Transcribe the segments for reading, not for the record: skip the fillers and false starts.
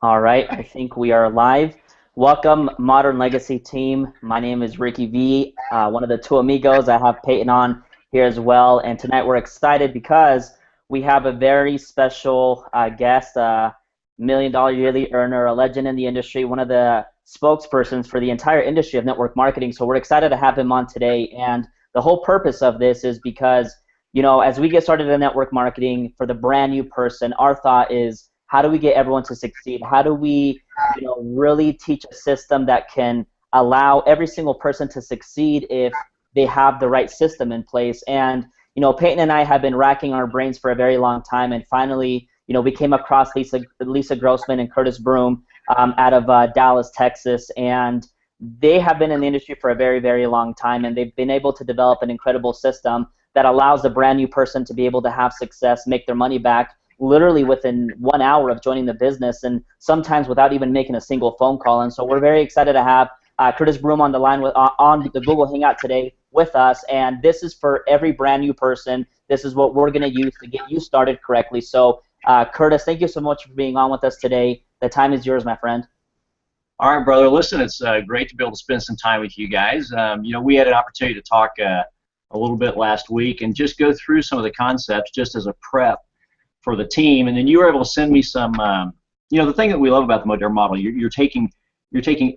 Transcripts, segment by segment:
All right, I think we are live. Welcome, Modern Legacy team. My name is Ricky V, one of the two amigos. I have Peyton on here as well. And tonight we're excited because we have a very special guest, $1 million yearly earner, a legend in the industry, one of the spokespersons for the entire industry of network marketing. So we're excited to have him on today. And the whole purpose of this is because, as we get started in network marketing for the brand new person, our thought is, how do we get everyone to succeed? How do we, really teach a system that can allow every single person to succeed if they have the right system in place? And, Peyton and I have been racking our brains for a very long time, and finally, we came across Lisa Grossman and Curtis Broom out of Dallas, Texas, and they have been in the industry for a very, very long time, and they've been able to develop an incredible system that allows a brand new person to be able to have success, make their money back, literally within 1 hour of joining the business, and sometimes without even making a single phone call. And so we're very excited to have Curtis Broom on the line on the Google Hangout today with us. And this is for every brand new person. This is what we're going to use to get you started correctly. So Curtis, thank you so much for being on with us today. The time is yours, my friend. All right, brother. Listen, it's great to be able to spend some time with you guys. We had an opportunity to talk a little bit last week and just go through some of the concepts just as a prep for the team, and then you were able to send me some. The thing that we love about the Modere model, you're taking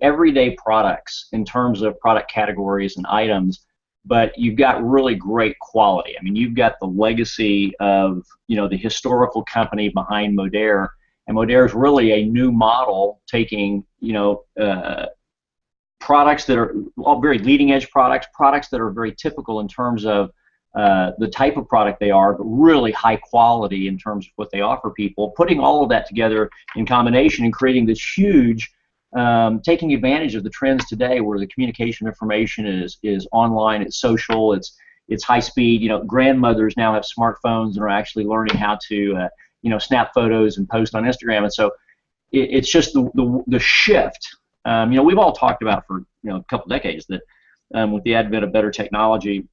everyday products in terms of product categories and items, but you've got really great quality. I mean, you've got the legacy of the historical company behind Modere, and Modere is really a new model taking products that are all very leading edge products that are very typical in terms of the type of product they are, but really high quality in terms of what they offer people, putting all of that together in combination and creating this huge, taking advantage of the trends today where the communication information is online, it's social, it's high speed. Grandmothers now have smartphones and are actually learning how to snap photos and post on Instagram, and so it's just the shift. We've all talked about for a couple decades that with the advent of better technology,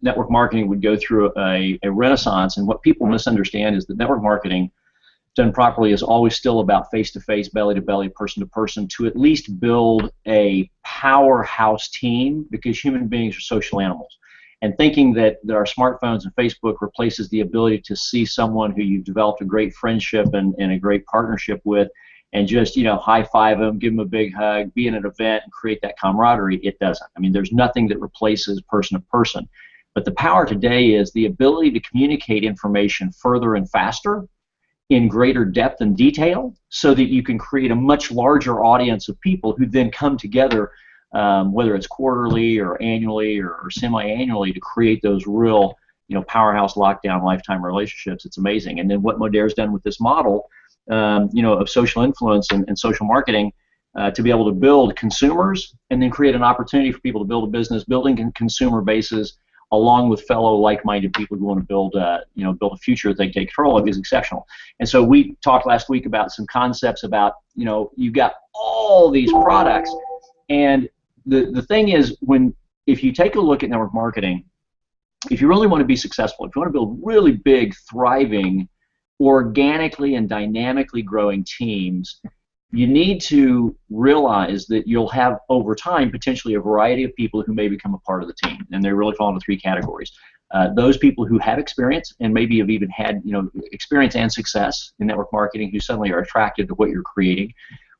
network marketing would go through a renaissance, and what people misunderstand is that network marketing done properly is always still about face-to-face, belly-to-belly, person-to-person, to at least build a powerhouse team, because human beings are social animals. And thinking that our smartphones and Facebook replaces the ability to see someone who you've developed a great friendship and a great partnership with, and just high-five them, give them a big hug, be in an event, and create that camaraderie, it doesn't. I mean, there's nothing that replaces person-to-person. But the power today is the ability to communicate information further and faster, in greater depth and detail, so that you can create a much larger audience of people who then come together, whether it's quarterly or annually or semi-annually, to create those real powerhouse lockdown lifetime relationships. It's amazing. And then what Modere's done with this model of social influence and social marketing, to be able to build consumers and then create an opportunity for people to build a business, building consumer bases along with fellow like-minded people who want to build a future that they take control of, is exceptional. And so we talked last week about some concepts about, you've got all these products, and the thing is, if you take a look at network marketing, if you really want to be successful, if you want to build really big, thriving, organically and dynamically growing teams, you need to realize that you'll have, over time, potentially a variety of people who may become a part of the team, and they really fall into three categories. Those people who have experience and maybe have even had experience and success in network marketing, who suddenly are attracted to what you're creating.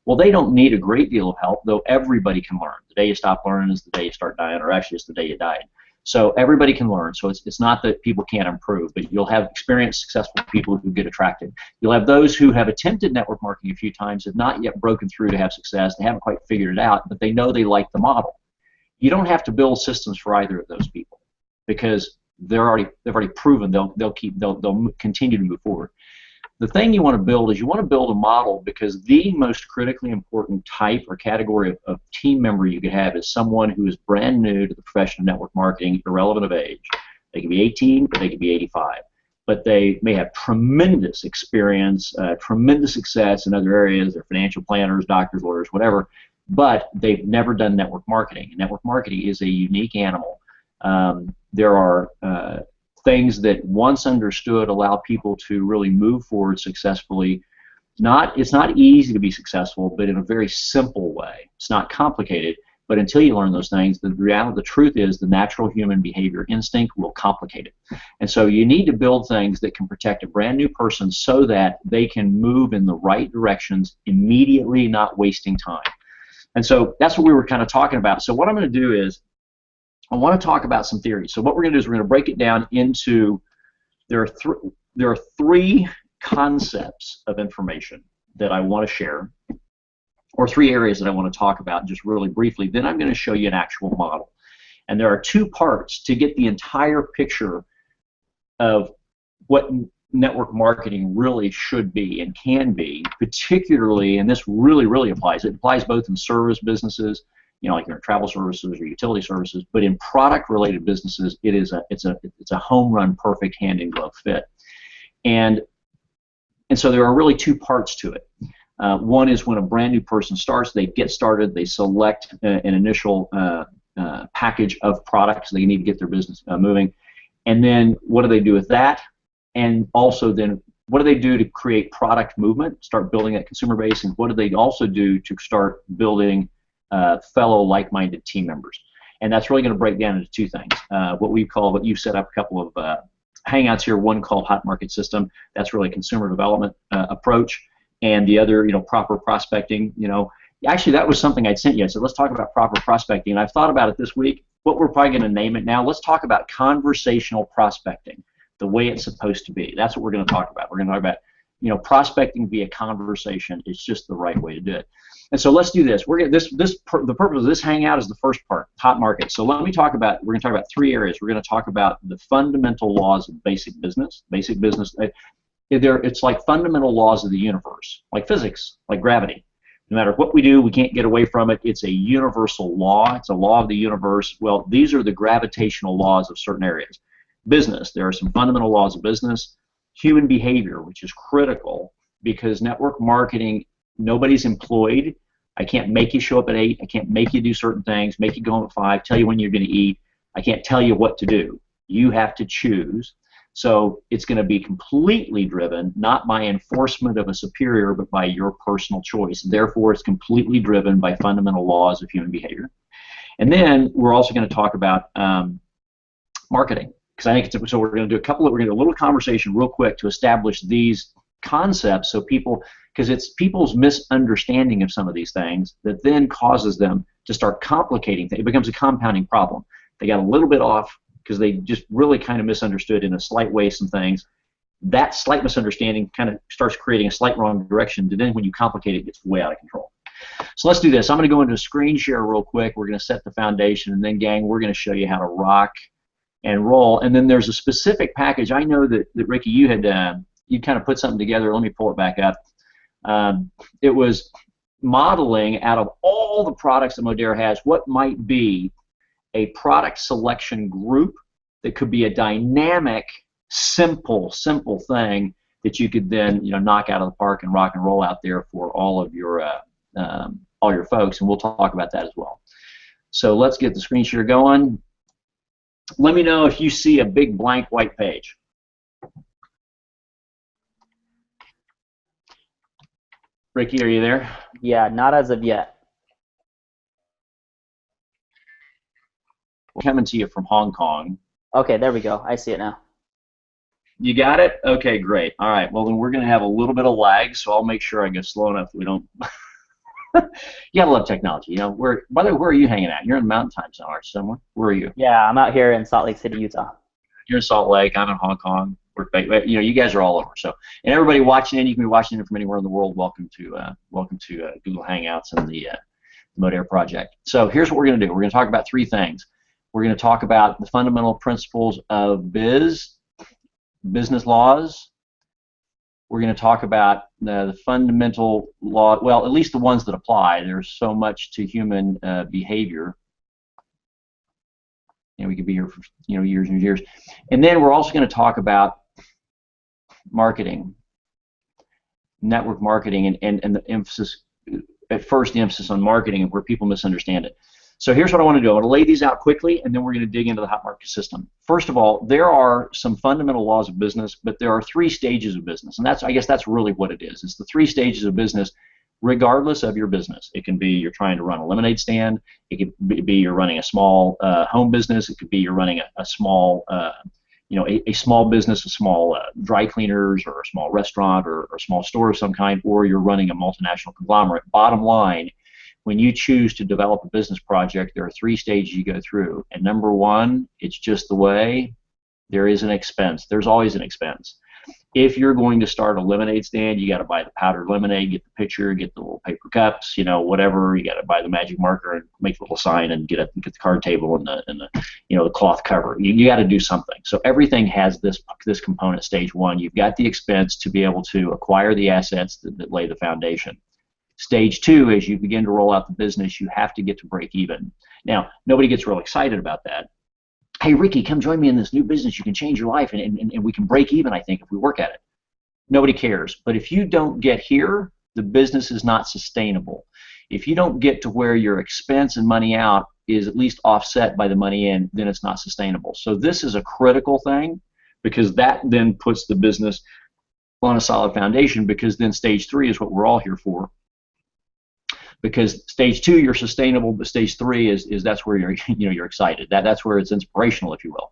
Well, they don't need a great deal of help, though everybody can learn. The day you stop learning is the day you start dying, or actually it's the day you died. So everybody can learn. So it's not that people can't improve, but you'll have experienced, successful people who get attracted. You'll have those who have attempted network marketing a few times, have not yet broken through to have success. They haven't quite figured it out, but they know they like the model. You don't have to build systems for either of those people, because they've already proven they'll continue to move forward. The thing you want to build is you want to build a model, because the most critically important type or category of team member you could have is someone who is brand new to the profession of network marketing, irrelevant of age. They could be 18, or they could be 85. But they may have tremendous experience, tremendous success in other areas. They're financial planners, doctors, lawyers, whatever, but they've never done network marketing. Network marketing is a unique animal. There are things that, once understood, allow people to really move forward successfully It's not easy to be successful, but in a very simple way. It's not complicated, but until you learn those things, the truth is the natural human behavior instinct will complicate it. And so you need to build things that can protect a brand new person so that they can move in the right directions immediately, not wasting time. And so that's what we were kind of talking about. So what I'm going to do is I want to talk about some theories. So what we're going to do is we're going to break it down into, there are three concepts of information that I want to share, or three areas that I want to talk about just really briefly. Then I'm going to show you an actual model. And there are two parts to get the entire picture of what network marketing really should be and can be, particularly, and this really applies. It applies both in service businesses, like your travel services or utility services, but in product-related businesses, it's a home run, perfect hand-in-glove fit. And so there are really two parts to it. One is when a brand new person starts, they get started, they select an initial package of products they need to get their business moving, and then what do they do with that? And also then what do they do to create product movement, start building that consumer base, and what do they also do to start building fellow like-minded team members? And that's really going to break down into two things. What you've set up a couple of hangouts here, one called Hot Market System, that's really a consumer development approach, and the other, proper prospecting. Actually that was something I'd sent you. I said, let's talk about proper prospecting, and I've thought about it this week. What we're probably going to name it now, let's talk about conversational prospecting, the way it's supposed to be. That's what we're going to talk about. We're going to talk about, prospecting via conversation. It's just the right way to do it. And so let's do this. The purpose of this hangout is the first part, hot market. So we're going to talk about three areas. We're going to talk about the fundamental laws of basic business. It's like fundamental laws of the universe, like physics, like gravity. No matter what we do, we can't get away from it. It's a universal law. It's a law of the universe. Well, these are the gravitational laws of certain areas. Business, there are some fundamental laws of business. Human behavior, which is critical, because network marketing, nobody's employed. I can't make you show up at 8. I can't make you do certain things, make you go home at 5, tell you when you're going to eat. I can't tell you what to do. You have to choose. So it's going to be completely driven, not by enforcement of a superior, but by your personal choice. Therefore, it's completely driven by fundamental laws of human behavior. And then we're also going to talk about marketing, because I think so. We're going to do a little conversation real quick to establish these concepts, so because it's people's misunderstanding of some of these things that then causes them to start complicating things. It becomes a compounding problem. They got a little bit off because they just really kind of misunderstood in a slight way some things. That slight misunderstanding kind of starts creating a slight wrong direction, and then when you complicate it, it gets way out of control. So let's do this. I'm going to go into a screen share real quick. We're going to set the foundation, and then, gang, we're going to show you how to rock and roll. And then there's a specific package. I know that Ricky, you kind of put something together. Let me pull it back up. It was modeling out of all the products that Modera has, what might be a product selection group that could be a dynamic, simple thing that you could then knock out of the park and rock and roll out there for all your folks, and we'll talk about that as well. So let's get the screen share going. Let me know if you see a big blank white page. Ricky, are you there? Yeah, not as of yet. We're coming to you from Hong Kong. Okay, there we go. I see it now. You got it? Okay, great. All right, well then we're going to have a little bit of lag, so I'll make sure I go slow enough that we don't... You gotta love technology. By the way, where are you hanging out? You're in Mountain Time Zone, aren't you, somewhere? Where are you? Yeah, I'm out here in Salt Lake City, Utah. You're in Salt Lake. I'm in Hong Kong. You guys are all over. So, and everybody watching in, you can be watching in from anywhere in the world. Welcome to Google Hangouts and the Modera project. So here's what we're going to do. We're going to talk about three things. We're going to talk about the fundamental principles of business laws. We're going to talk about the fundamental law, well, at least the ones that apply. There's so much to human behavior. We could be here for years and years. And then we're also going to talk about marketing, network marketing, and the emphasis, at first the emphasis on marketing and where people misunderstand it. So here's what I want to do. I want to lay these out quickly, and then we're going to dig into the hot market system. First of all, there are some fundamental laws of business, but there are 3 stages of business, and I guess that's really what it is. It's the 3 stages of business, regardless of your business. It can be you're trying to run a lemonade stand. It could be you're running a small home business. It could be you're running a small a small business, a small dry cleaners, or a small restaurant, or a small store of some kind, or you're running a multinational conglomerate. Bottom line, when you choose to develop a business project, there are 3 stages you go through. And number 1, it's just the way. There is an expense. There's always an expense. If you're going to start a lemonade stand, you got to buy the powdered lemonade, get the pitcher, get the little paper cups, whatever. You got to buy the magic marker and make the little sign and get the card table and the cloth cover. You got to do something. So everything has this component. Stage 1, you've got the expense to be able to acquire the assets that lay the foundation. Stage 2, as you begin to roll out the business, you have to get to break even. Now, nobody gets real excited about that. Hey, Ricky, come join me in this new business. You can change your life, and we can break even, I think, if we work at it. Nobody cares. But if you don't get here, the business is not sustainable. If you don't get to where your expense and money out is at least offset by the money in, then it's not sustainable. So this is a critical thing, because that then puts the business on a solid foundation, because then stage 3 is what we're all here for. Because stage 2, you're sustainable, but stage 3 is that's where you're excited. That's where it's inspirational, if you will.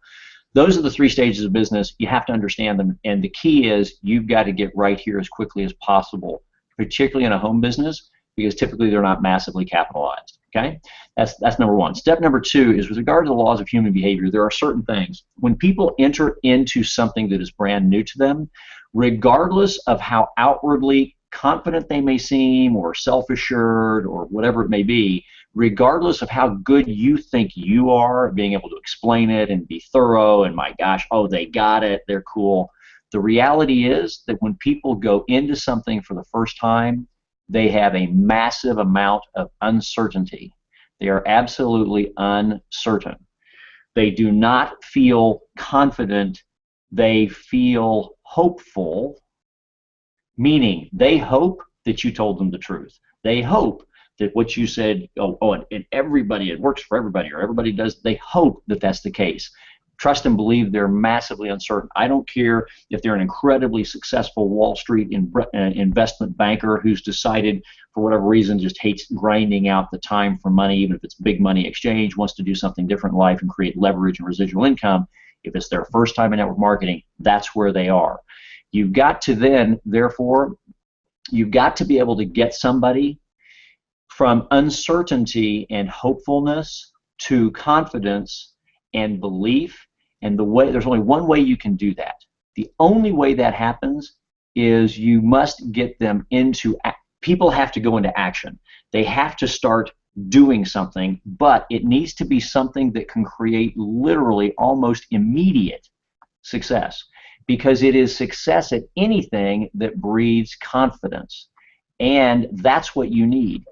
Those are the 3 stages of business. You have to understand them, and the key is you've got to get right here as quickly as possible, particularly in a home business, because typically they're not massively capitalized. Okay, that's number 1. Step number 2 is with regard to the laws of human behavior. There are certain things when people enter into something that is brand new to them, regardless of how outwardly confident they may seem, or self-assured, or whatever it may be, regardless of how good you think you are, being able to explain it and be thorough, and my gosh, oh, they got it, they're cool. The reality is that when people go into something for the first time, they have a massive amount of uncertainty. They are absolutely uncertain. They do not feel confident. They feel hopeful, meaning they hope that you told them the truth. They hope that what you said, and everybody, it works for everybody, or everybody does, they hope that that's the case. Trust and believe they're massively uncertain. I don't care if they're an incredibly successful Wall Street investment banker who's decided, for whatever reason, just hates grinding out the time for money, even if it's big money exchange, wants to do something different in life and create leverage and residual income. If it's their first time in network marketing, that's where they are. You've got to then, therefore, you've got to be able to get somebody from uncertainty and hopefulness to confidence and belief. And there's only one way you can do that. The only way that happens is you must get them into, people have to go into action. They have to start doing something, but it needs to be something that can create literally almost immediate success, because it is success at anything that breeds confidence, and that's what you need.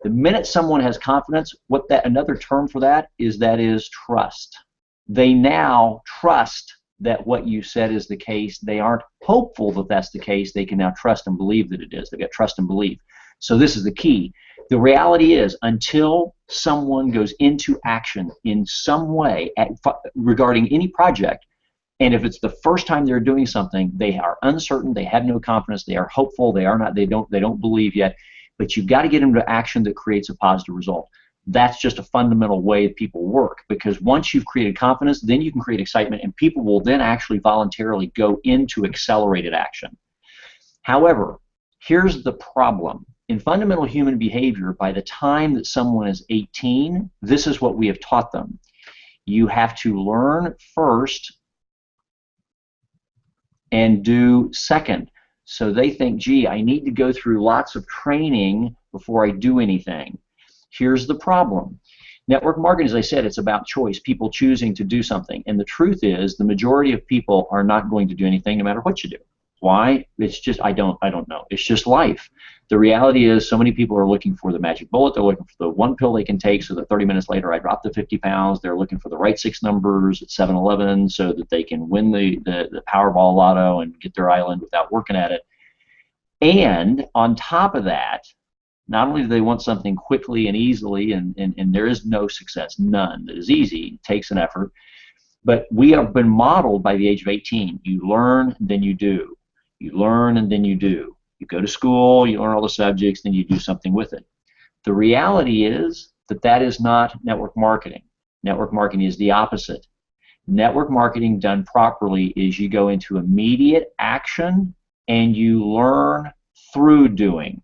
The minute someone has confidence, another term for that is trust. They now trust that what you said is the case. They aren't hopeful that that's the case. They can now trust and believe that it is. They've got trust and belief. So this is the key. The reality is, until someone goes into action in some way regarding any project, and if it's the first time they're doing something, they are uncertain, they have no confidence, they are hopeful, they don't believe yet, but you've got to get them to action that creates a positive result. That's just a fundamental way people work, because once you've created confidence, then you can create excitement, and people will then actually voluntarily go into accelerated action. However, here's the problem. In fundamental human behavior, by the time that someone is 18, this is what we have taught them. You have to learn first and do second. So they think, gee, I need to go through lots of training before I do anything. Here's the problem. Network marketing, as I said, it's about choice, people choosing to do something. And the truth is, the majority of people are not going to do anything no matter what you do. Why? It's just, I don't know. It's just life. The reality is, so many people are looking for the magic bullet. They're looking for the one pill they can take so that 30 minutes later I drop the 50 pounds. They're looking for the right 6 numbers at 7-Eleven so that they can win the Powerball Lotto and get their island without working at it. And on top of that, Not only do they want something quickly and easily, and there is no success, none that is easy, it takes an effort, but we have been modeled by the age of 18. You learn, then you do. You learn, and then you do. You go to school, you learn all the subjects, then you do something with it. The reality is that that is not network marketing. Network marketing is the opposite. Network marketing done properly is you go into immediate action and you learn through doing.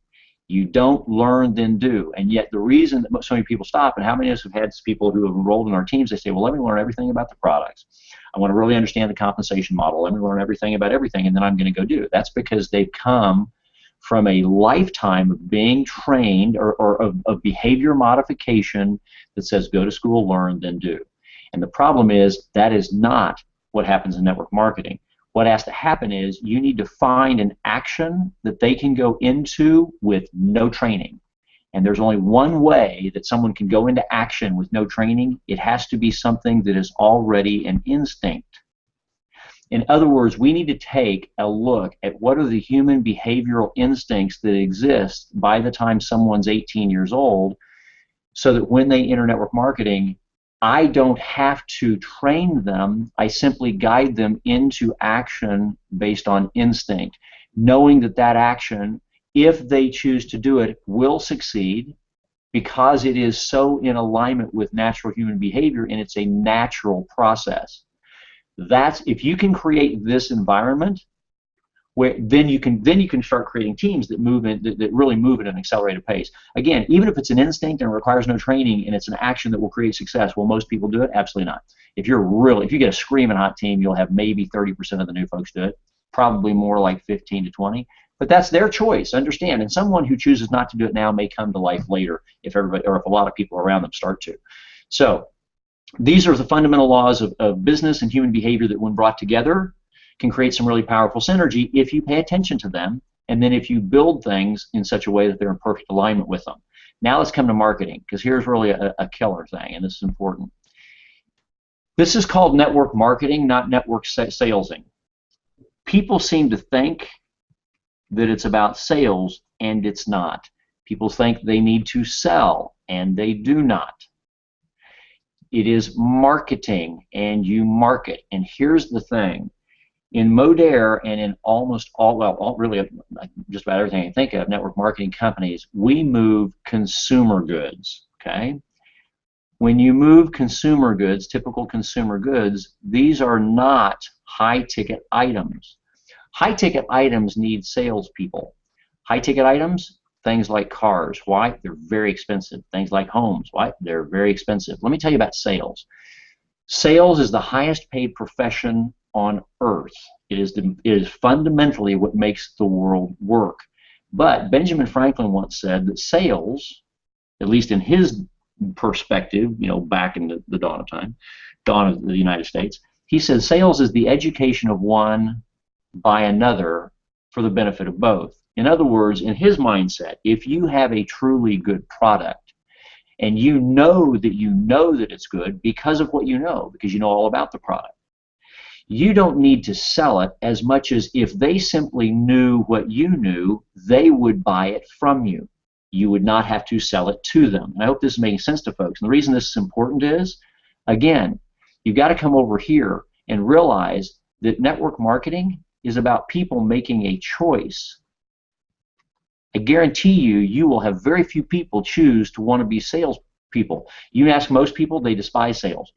You don't learn then do. And yet the reason that so many people stop, and how many of us have had people who have enrolled in our teams, they say, well, let me learn everything about the products. I want to really understand the compensation model. Let me learn everything about everything, and then I'm going to go do it. That's because they've come from a lifetime of being trained or of behavior modification that says go to school, learn, then do. And the problem is that is not what happens in network marketing. What has to happen is you need to find an action that they can go into with no training. And there's only one way that someone can go into action with no training. It has to be something that is already an instinct. In other words, we need to take a look at what are the human behavioral instincts that exist by the time someone's 18 years old, so that when they enter network marketing, I don't have to train them. I simply guide them into action based on instinct, knowing that that action, if they choose to do it, will succeed because it is so in alignment with natural human behavior and it's a natural process. That's, if you can create this environment, where then you can start creating teams that move in, that really move at an accelerated pace. Again, even if it's an instinct and it requires no training and it's an action that will create success, will most people do it? Absolutely not. If you get a screaming hot team, you'll have maybe 30% of the new folks do it, probably more like 15 to 20. But that's their choice. Understand, and someone who chooses not to do it now may come to life later if everybody or if a lot of people around them start to. So these are the fundamental laws of business and human behavior that, when brought together, can create some really powerful synergy if you pay attention to them, and then if you build things in such a way that they're in perfect alignment with them. Now let's come to marketing, because here's really a killer thing, and this is important. This is called network marketing, not network salesing. People seem to think that it's about sales, and it's not. People think they need to sell, and they do not. It is marketing, and you market. And here's the thing. In Modere and in almost really just about everything I can think of, network marketing companies, we move consumer goods, okay? When you move consumer goods, typical consumer goods, these are not high-ticket items. High-ticket items need salespeople. High-ticket items, things like cars. Why? They're very expensive. Things like homes. Why? They're very expensive. Let me tell you about sales. Sales is the highest-paid profession on earth. It is fundamentally what makes the world work. But Benjamin Franklin once said that sales, at least in his perspective, back in the dawn of the United States, he said sales is the education of one by another for the benefit of both. In other words, in his mindset, if you have a truly good product and you know that it's good because of what you know, because you know all about the product, you don't need to sell it as much as if they simply knew what you knew, they would buy it from you. You would not have to sell it to them. And I hope this is making sense to folks. And the reason this is important is, again, you've got to come over here and realize that network marketing is about people making a choice. I guarantee you will have very few people choose to want to be salespeople. You ask most people, they despise sales.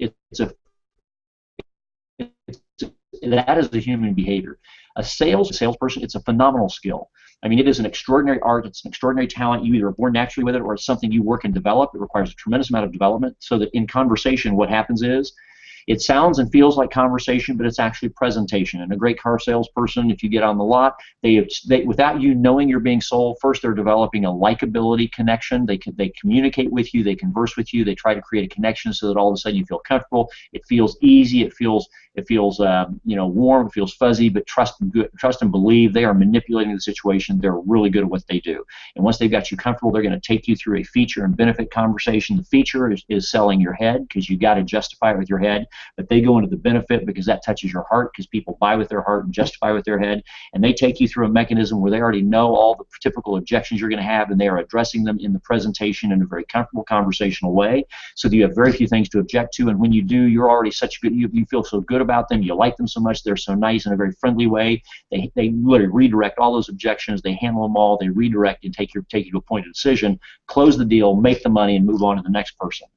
That is the human behavior. A salesperson, it's a phenomenal skill. I mean, it is an extraordinary art. It's an extraordinary talent. You either are born naturally with it or it's something you work and develop. It requires a tremendous amount of development so that in conversation what happens is it sounds and feels like conversation, but it's actually presentation. And a great car salesperson, if you get on the lot, they without you knowing you're being sold, first they're developing a likability connection. They communicate with you, they converse with you, they try to create a connection so that all of a sudden you feel comfortable. It feels easy. It feels warm. It feels fuzzy. But trust and believe they are manipulating the situation. They're really good at what they do. And once they've got you comfortable, they're going to take you through a feature and benefit conversation. The feature is selling your head because you got to justify it with your head. But they go into the benefit because that touches your heart, because people buy with their heart and justify with their head, and they take you through a mechanism where they already know all the typical objections you're going to have, and they are addressing them in the presentation in a very comfortable conversational way, so that you have very few things to object to. And when you do, you're already such good, you feel so good about them, you like them so much, they're so nice in a very friendly way. They literally redirect all those objections, they handle them all, they redirect and take you to a point of decision, close the deal, make the money, and move on to the next person.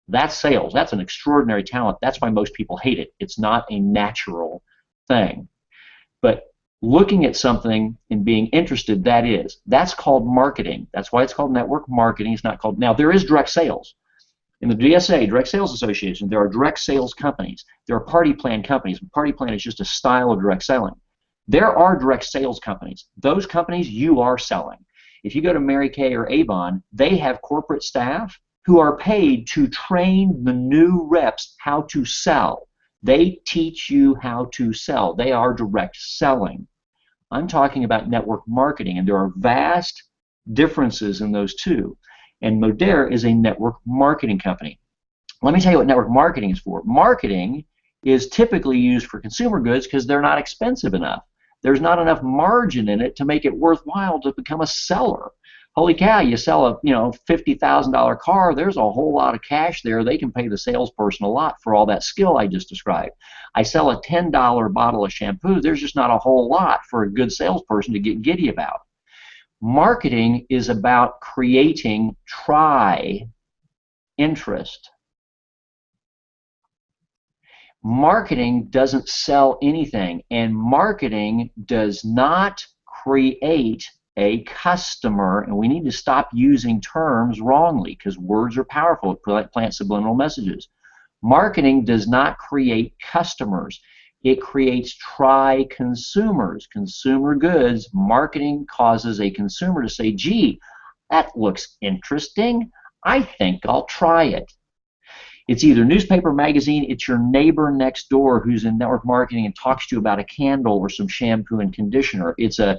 That's sales. That's an extraordinary talent. That's why most people hate it. It's not a natural thing. But looking at something and being interested, that's called marketing. That's why it's called network marketing. It's not called, now there is direct sales. In the DSA, Direct Sales Association, there are direct sales companies. There are party plan companies. Party plan is just a style of direct selling. There are direct sales companies. Those companies you are selling. If you go to Mary Kay or Avon, they have corporate staff who are paid to train the new reps how to sell. They teach you how to sell. They are direct selling. I'm talking about network marketing, and there are vast differences in those two. And Modere is a network marketing company. Let me tell you what network marketing is for. Marketing is typically used for consumer goods because they're not expensive enough. There's not enough margin in it to make it worthwhile to become a seller. Holy cow, you sell a $50,000 car, there's a whole lot of cash there. They can pay the salesperson a lot for all that skill I just described. I sell a $10 bottle of shampoo, there's just not a whole lot for a good salesperson to get giddy about. Marketing is about creating interest. Marketing doesn't sell anything, and marketing does not create a customer, and we need to stop using terms wrongly because words are powerful. It plants subliminal messages. Marketing does not create customers. It creates consumers, consumer goods. Marketing causes a consumer to say, gee, that looks interesting. I think I'll try it. It's either newspaper, magazine, it's your neighbor next door who's in network marketing and talks to you about a candle or some shampoo and conditioner. It's a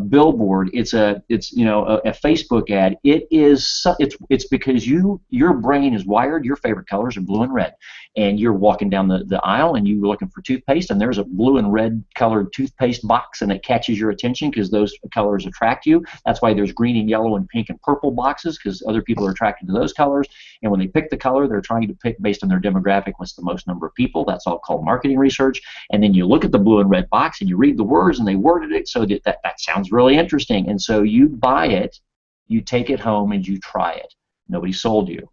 billboard. It's a Facebook ad. It's because your brain is wired. Your favorite colors are blue and red, and you're walking down the aisle and you're looking for toothpaste, and there's a blue and red colored toothpaste box, and it catches your attention because those colors attract you. That's why there's green and yellow and pink and purple boxes, because other people are attracted to those colors. And when they pick the color, they're trying to pick based on their demographic what's the most number of people. That's all called marketing research. And then you look at the blue and red box and you read the words, and they worded it so that sounds really interesting. And so you buy it, you take it home, and you try it. Nobody sold you.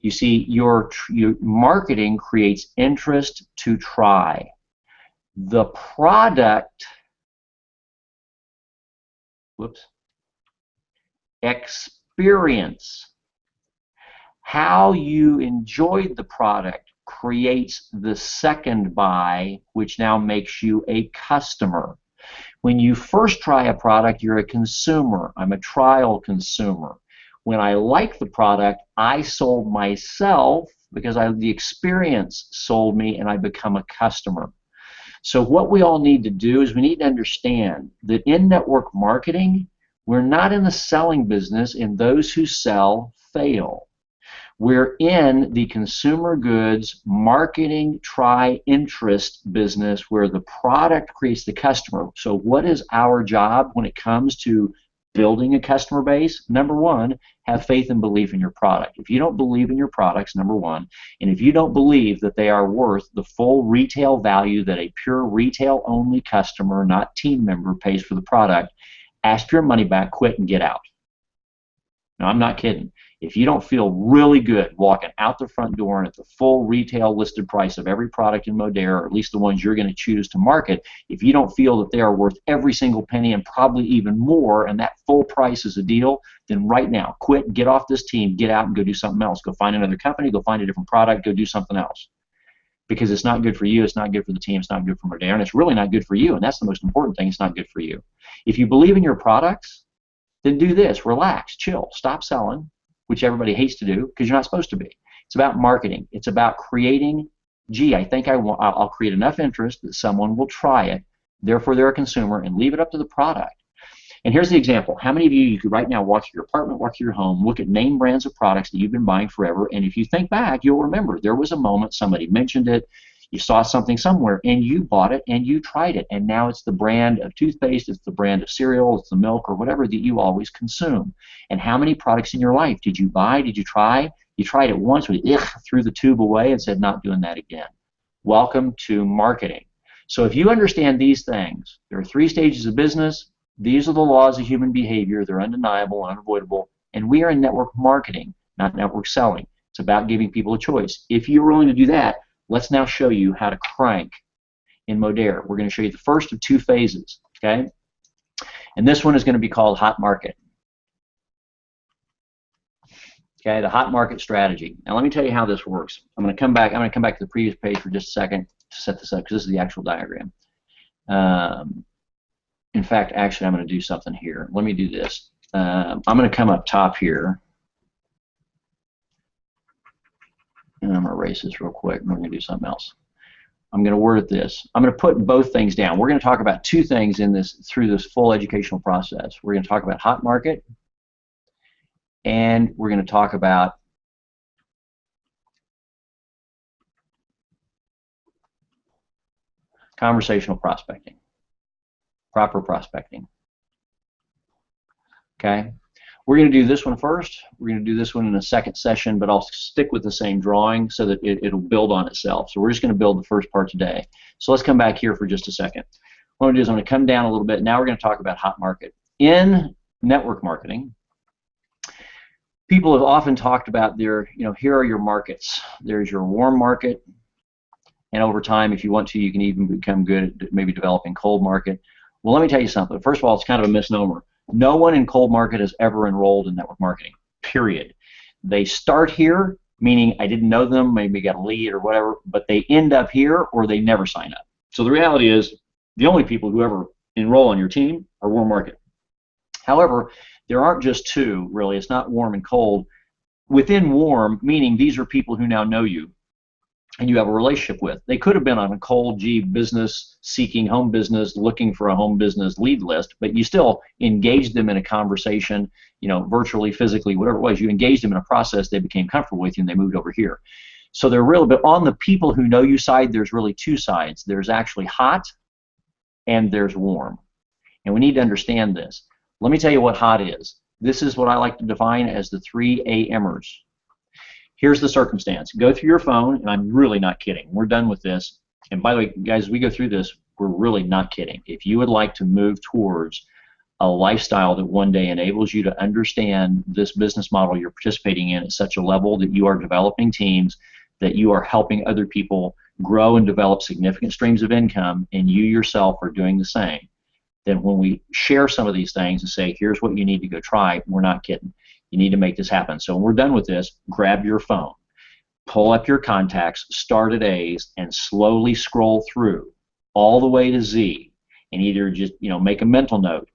You see, your marketing creates interest to try. The product, experience, how you enjoyed the product creates the second buy, which now makes you a customer. When you first try a product, you're a consumer. I'm a trial consumer. When I like the product, I sold myself because the experience sold me, and I become a customer. So what we all need to do is we need to understand that in network marketing, we're not in the selling business, and those who sell fail. We're in the consumer goods marketing interest business where the product creates the customer. So what is our job when it comes to building a customer base? Number one, have faith and belief in your product. If you don't believe in your products, number one, and if you don't believe that they are worth the full retail value that a pure retail-only customer, not team member, pays for the product, ask your money back, quit, and get out. No, I'm not kidding. If you don't feel really good walking out the front door and at the full retail listed price of every product in Modere, or at least the ones you're going to choose to market, if you don't feel that they are worth every single penny and probably even more, and that full price is a deal, then right now, quit, get off this team, get out and go do something else. Go find another company, go find a different product, go do something else. Because it's not good for you, it's not good for the team, it's not good for Modere, and it's really not good for you, and that's the most important thing, it's not good for you. If you believe in your products, then do this, relax, chill, stop selling, which everybody hates to do because you're not supposed to be. It's about marketing. It's about creating, gee, I think I'll create enough interest that someone will try it, therefore they're a consumer, and leave it up to the product. And here's the example. How many of you could right now walk through your apartment, walk through your home, look at name brands of products that you've been buying forever, and if you think back, you'll remember there was a moment somebody mentioned it, You saw something somewhere and you bought it and you tried it, and now it's the brand of toothpaste, it's the brand of cereal, it's the milk or whatever that you always consume. And how many products in your life did you buy? Did you try? You tried it once, threw the tube away and said, not doing that again. Welcome to marketing. So if you understand these things, there are 3 stages of business. These are the laws of human behavior. They're undeniable, unavoidable, and we are in network marketing, not network selling. It's about giving people a choice. If you're willing to do that, let's now show you how to crank in Modere. We're going to show you the first of 2 phases, okay? And this one is going to be called Hot Market. Okay, the Hot Market strategy. Now let me tell you how this works. I'm going to come back to the previous page for just a second to set this up, because this is the actual diagram. In fact, actually, I'm going to do something here. Let me do this. I'm going to come up top here. And I'm going to erase this real quick. We're going to do something else. I'm going to word it this. I'm going to put both things down. We're going to talk about 2 things in this through this full educational process. We're going to talk about Hot Market, and we're going to talk about conversational prospecting, proper prospecting. Okay? We're going to do this one first. We're going to do this one in a second session, but I'll stick with the same drawing so that it'll build on itself. So we're just going to build the first part today. So let's come back here for just a second. What I'm going to do is I'm going to come down a little bit. Now we're going to talk about Hot Market. In network marketing, people have often talked about here are your markets. There's your warm market, and over time, if you want to, you can even become good at maybe developing cold market. Well, let me tell you something. First of all, it's kind of a misnomer. No one in cold market has ever enrolled in network marketing, period. They start here, meaning I didn't know them, maybe got a lead or whatever, but they end up here or they never sign up. So the reality is the only people who ever enroll on your team are warm market. However, there aren't just 2, really. It's not warm and cold. Within warm, meaning these are people who now know you and you have a relationship with. They could have been on a cold business, seeking home business, looking for a home business lead list, but you still engaged them in a conversation, virtually, physically, whatever it was. You engaged them in a process, they became comfortable with you, and they moved over here. So they're really, but on the people who know you side, there's really 2 sides. There's actually hot and there's warm. And we need to understand this. Let me tell you what hot is. This is what I like to define as the 3 AMers. Here's the circumstance. Go through your phone, and I'm really not kidding. We're done with this. And by the way, guys, as we go through this, we're really not kidding. If you would like to move towards a lifestyle that one day enables you to understand this business model you're participating in at such a level that you are developing teams, that you are helping other people grow and develop significant streams of income, and you yourself are doing the same, then when we share some of these things and say, here's what you need to go try, we're not kidding. You need to make this happen. So when we're done with this, grab your phone, pull up your contacts, start at A's, and slowly scroll through all the way to Z, and either just make a mental note.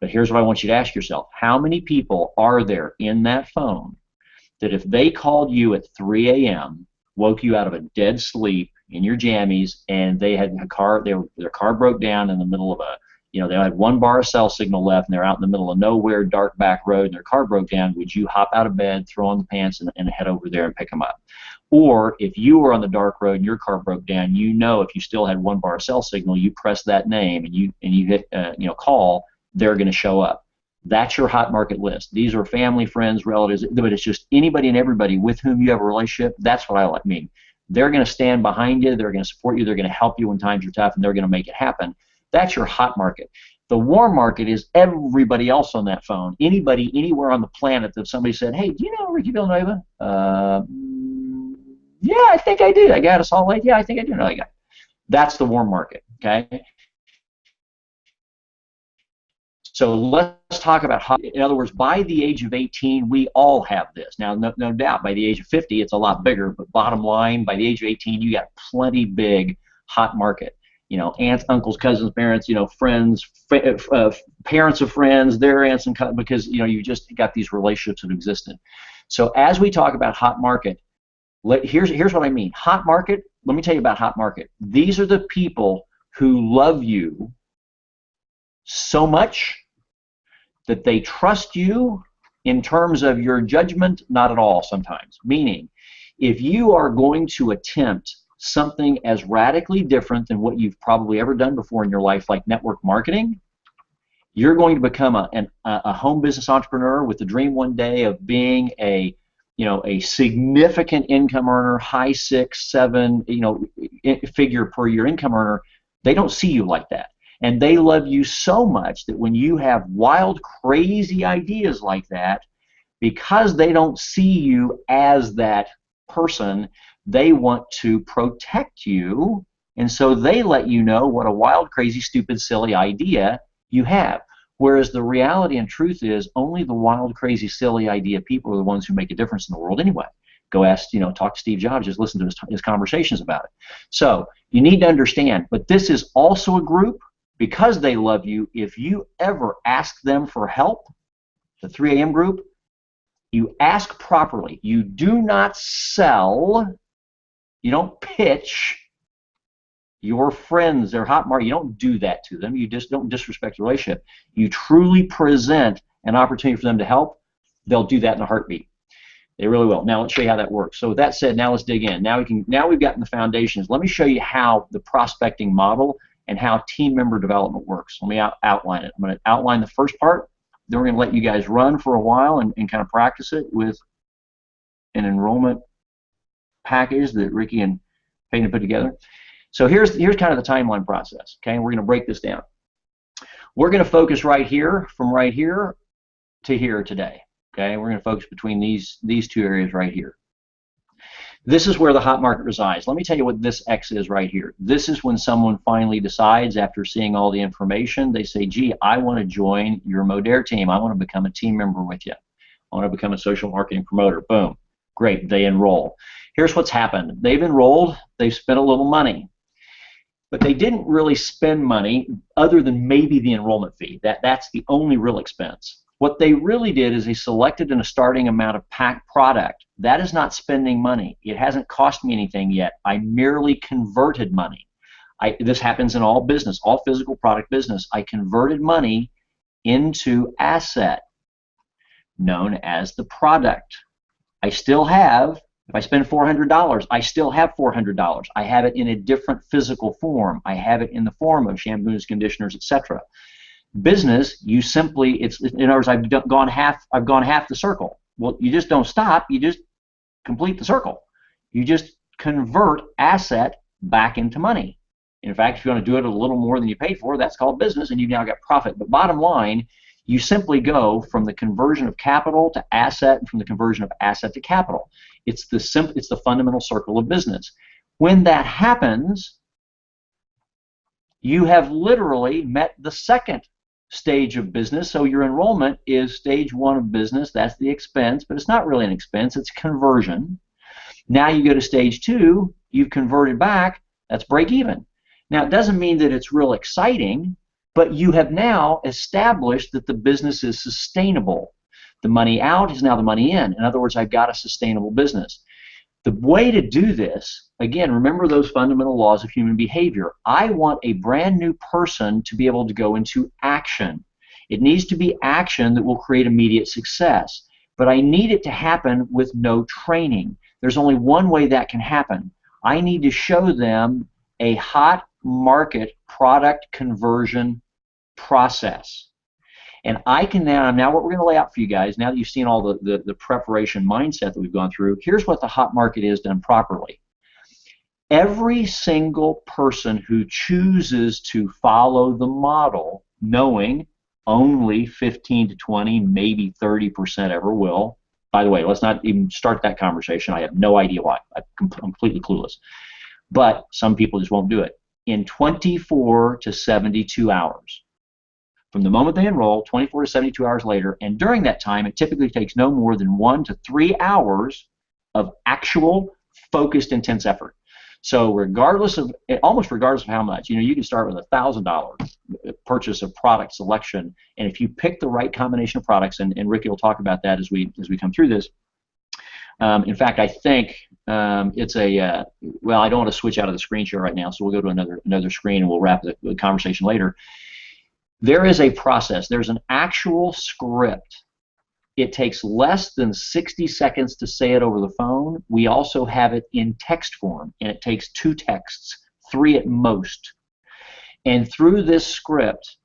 But here's what I want you to ask yourself. How many people are there in that phone that if they called you at 3 a.m., woke you out of a dead sleep in your jammies, and they had a car, their car broke down in the middle of they had 1 bar of cell signal left, and they're out in the middle of nowhere, dark back road, and their car broke down, would you hop out of bed, throw on the pants, and head over there and pick them up? Or if you were on the dark road and your car broke down, if you still had 1 bar of cell signal, you press that name and you hit call, they're going to show up. That's your hot market list. These are family, friends, relatives, but it's just anybody and everybody with whom you have a relationship. That's what I mean. They're going to stand behind you, they're going to support you, they're going to help you when times are tough, and they're going to make it happen. That's your hot market. The warm market is everybody else on that phone. Anybody, anywhere on the planet that somebody said, hey, do you know Ricky Villanueva? Yeah, I think I do. I got a Salt Lake. Yeah, I think I do know that guy. That's the warm market, okay? So let's talk about how, in other words, by the age of 18, we all have this. Now, no doubt, by the age of 50, it's a lot bigger, but bottom line, by the age of 18, you got plenty big hot market. Aunts, uncles, cousins, parents, friends, parents of friends, their aunts and cousins, because, you just got these relationships that existed. So as we talk about hot market, here's what I mean. Hot market, let me tell you about hot market. These are the people who love you so much that they trust you in terms of your judgment, not at all sometimes. Meaning, if you are going to attempt something as radically different than what you've probably ever done before in your life, like network marketing, you're going to become a home business entrepreneur with the dream one day of being a significant income earner, high 6, 7, figure per year income earner. They don't see you like that. And they love you so much that when you have wild, crazy ideas like that, because they don't see you as that person, they want to protect you, and so they let you know what a wild, crazy, stupid, silly idea you have. Whereas the reality and truth is only the wild, crazy, silly idea people are the ones who make a difference in the world anyway. Go ask, talk to Steve Jobs, just listen to his conversations about it. So you need to understand, but this is also a group, because they love you, if you ever ask them for help, the 3 a.m. group, you ask properly. You do not sell, you don't pitch your friends, their hot market. You don't do that to them. You just don't disrespect the relationship. You truly present an opportunity for them to help. They'll do that in a heartbeat. They really will. Now let's show you how that works. So with that said, now let's dig in. Now we've gotten the foundations. Let me show you how the prospecting model and how team member development works. Let me outline it. I'm going to outline the first part. Then we're going to let you guys run for a while and kind of practice it with an enrollment package that Ricky and Peyton put together. So here's kind of the timeline process. Okay, we're going to break this down. We're going to focus right here, from right here to here today. Okay, we're going to focus between these 2 areas right here. This is where the hot market resides. Let me tell you what this X is right here. This is when someone finally decides, after seeing all the information, they say, gee, I want to join your Modere team. I want to become a team member with you. I want to become a social marketing promoter. Boom. Great. They enroll. Here's what's happened. They've enrolled. They've spent a little money. But they didn't really spend money other than maybe the enrollment fee. That's the only real expense. What they really did is they selected a starting amount of packed product. That is not spending money. It hasn't cost me anything yet. I merely converted money. This happens in all business, all physical product business. I converted money into asset known as the product. I still have, if I spend $400, I still have $400. I have it in a different physical form. I have it in the form of shampoos, conditioners, etc. Business, you simply, in other words, I've gone half the circle. Well, you just don't stop. You just complete the circle. You just convert asset back into money. In fact, if you want to do it a little more than you paid for, that's called business, and you've now got profit. But bottom line, you simply go from the conversion of capital to asset, and from the conversion of asset to capital. It's the fundamental circle of business. When that happens, you have literally met the second stage of business. So your enrollment is stage 1 of business. That's the expense, but it's not really an expense. It's conversion. Now you go to stage 2. You've converted back. That's break even. Now it doesn't mean that it's real exciting, but you have now established that the business is sustainable. The money out is now the money in. In other words, I've got a sustainable business. The way to do this, again, remember those fundamental laws of human behavior. I want a brand new person to be able to go into action. It needs to be action that will create immediate success. But I need it to happen with no training. There's only one way that can happen. I need to show them a hot market product conversion process. And I can now what we're going to lay out for you guys, now that you've seen all the preparation mindset that we've gone through, here's what the hot market is done properly. Every single person who chooses to follow the model, knowing only 15 to 20, maybe 30% ever will. By the way, let's not even start that conversation. I have no idea why. I'm completely clueless. But some people just won't do it. In 24 to 72 hours. From the moment they enroll, 24 to 72 hours later, and during that time, it typically takes no more than 1 to 3 hours of actual, focused, intense effort. So almost regardless of how much, you can start with $1,000 purchase of product selection, and if you pick the right combination of products, and Ricky will talk about that as we come through this. In fact, I think it's well, I don't want to switch out of the screen share right now, so we'll go to another screen and we'll wrap the conversation later. There is a process. There's an actual script It takes less than 60 seconds to say it over the phone. We also have it in text form, and it takes 2 texts, 3 at most. And through this script,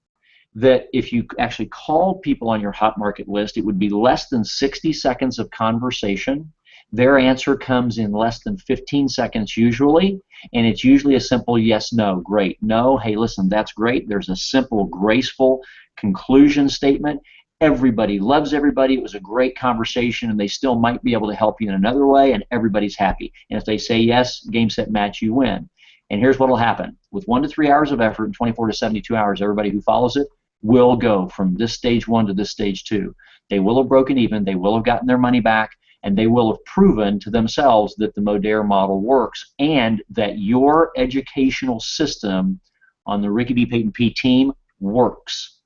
that if you actually called people on your hot market list, it would be less than 60 seconds of conversation. Their answer comes in less than 15 seconds usually, and it's usually a simple yes, no, great, no, hey, listen, that's great. There's a simple, graceful conclusion statement. Everybody loves everybody. It was a great conversation, and they still might be able to help you in another way, and everybody's happy. And if they say yes, game, set, match, you win. And here's what will happen. With 1 to 3 hours of effort and 24 to 72 hours, everybody who follows it will go from this stage 1 to this stage 2. They will have broken even. They will have gotten their money back, and they will have proven to themselves that the Modere model works and that your educational system on the Ricky B. Payton P team works.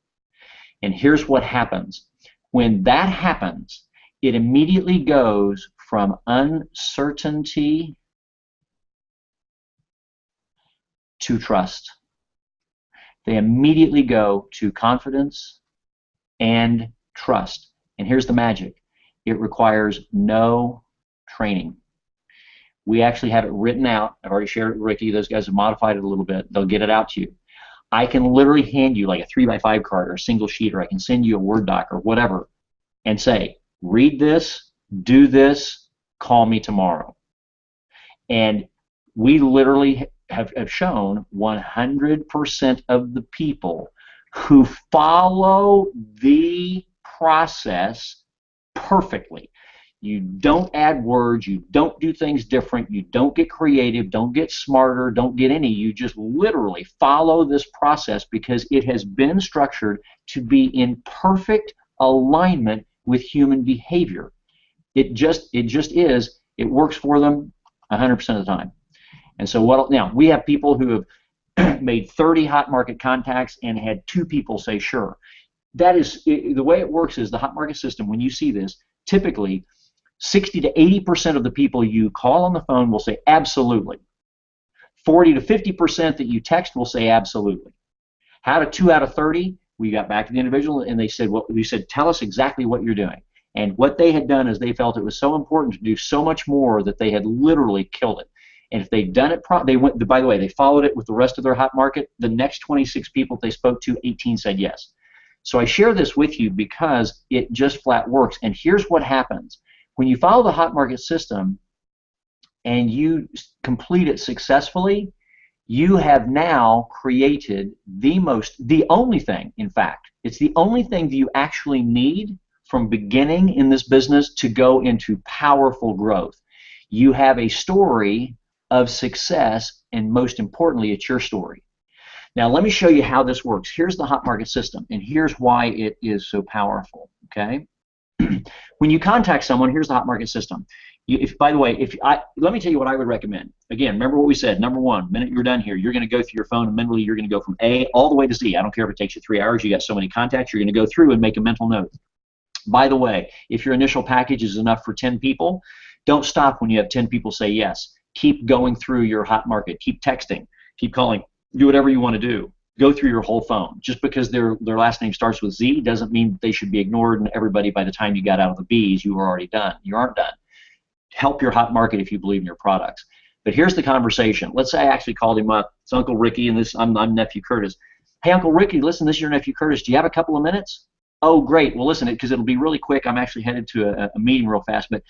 And here's what happens. When that happens, it immediately goes from uncertainty to trust. They immediately go to confidence and trust. And here's the magic. It requires no training. We actually have it written out. I've already shared it with Ricky. Those guys have modified it a little bit. They'll get it out to you. I can literally hand you like a 3x5 card or a single sheet, or I can send you a Word doc or whatever and say, read this, do this, call me tomorrow. And we literally have shown 100% of the people who follow the process perfectly. You don't add words, you don't do things different, you don't get creative, don't get smarter, don't get any. You just literally follow this process because it has been structured to be in perfect alignment with human behavior. It just is. It works for them 100% of the time. And so now we have people who have made 30 hot market contacts and had 2 people say sure. That is the way it works. Is the hot market system, when you see this, typically 60 to 80% of the people you call on the phone will say absolutely. 40 to 50% that you text will say absolutely. How to 2 out of 30? We got back to the individual and they said, we said, tell us exactly what you're doing. And what they had done is they felt it was so important to do so much more that they had literally killed it. And if they'd done it, they went. By the way, they followed it with the rest of their hot market. The next 26 people they spoke to, 18 said yes. So I share this with you because it just flat works. And here's what happens. When you follow the hot market system and you complete it successfully, you have now created the only thing, in fact, it's the only thing that you actually need from beginning in this business to go into powerful growth. You have a story of success, and most importantly, it's your story. Now, let me show you how this works. Here's the hot market system, and here's why it is so powerful, okay? When you contact someone, here's the hot market system. By the way, let me tell you what I would recommend. Again, remember what we said. Number 1, minute you're done here, you're going to go through your phone, and mentally you're going to go from A all the way to Z. I don't care if it takes you 3 hours. You got so many contacts, you're going to go through and make a mental note. By the way, if your initial package is enough for 10 people, don't stop when you have 10 people say yes. Keep going through your hot market. Keep texting. Keep calling. Do whatever you want to do. Go through your whole phone. Just because their last name starts with Z doesn't mean they should be ignored, and everybody, by the time you got out of the B's, you were already done. You aren't done. Help your hot market if you believe in your products. But here's the conversation. Let's say I actually called him up. It's Uncle Ricky, and I'm Nephew Curtis. Hey, Uncle Ricky, listen, this is your Nephew Curtis. Do you have a couple of minutes? Oh, great. Well, listen, because it'll be really quick. I'm actually headed to a meeting real fast. But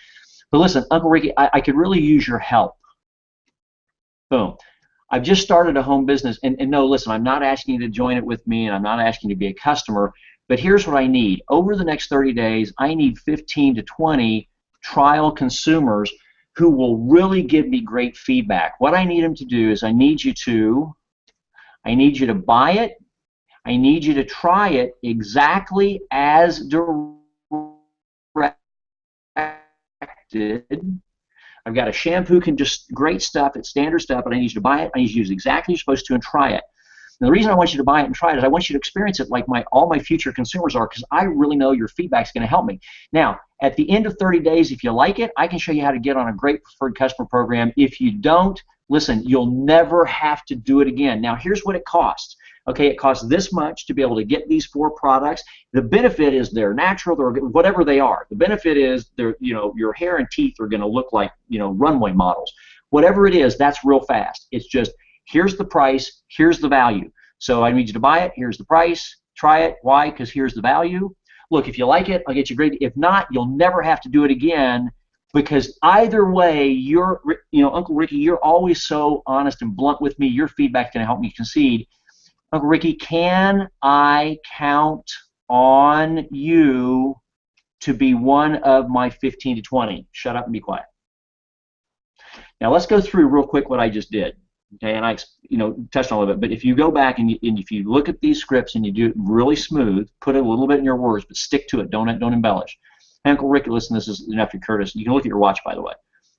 listen, Uncle Ricky, I could really use your help. Boom. I've just started a home business, and no, listen, I'm not asking you to join it with me, and I'm not asking you to be a customer, but here's what I need. Over the next 30 days, I need 15 to 20 trial consumers who will really give me great feedback. What I need them to do is I need you to buy it. I need you to try it exactly as directed. I've got a shampoo, great stuff, it's standard stuff, but I need you to buy it. I need you to use it exactly as you're supposed to and try it. Now, the reason I want you to buy it and try it is I want you to experience it like all my future consumers are, because I really know your feedback's going to help me. Now, at the end of 30 days, if you like it, I can show you how to get on a great preferred customer program. If you don't, listen, you'll never have to do it again. Now, here's what it costs. Okay, it costs this much to be able to get these 4 products. The benefit is they're natural, they're whatever they are. The benefit is they're, your hair and teeth are going to look like, runway models. Whatever it is, that's real fast. It's just, here's the price, here's the value. So I need you to buy it, here's the price, try it. Why? Because here's the value. Look, if you like it, I'll get you great. If not, you'll never have to do it again, because either way, Uncle Ricky, you're always so honest and blunt with me. Your feedback's going to help me concede. Uncle Ricky, can I count on you to be one of my 15 to 20? Shut up and be quiet. Now let's go through real quick what I just did. Okay, and I touched on all of it, but if you go back and if you look at these scripts and you do it really smooth, put it a little bit in your words, but stick to it. Don't embellish. Hey, Uncle Ricky, listen, this is your nephew Curtis. You can look at your watch, by the way.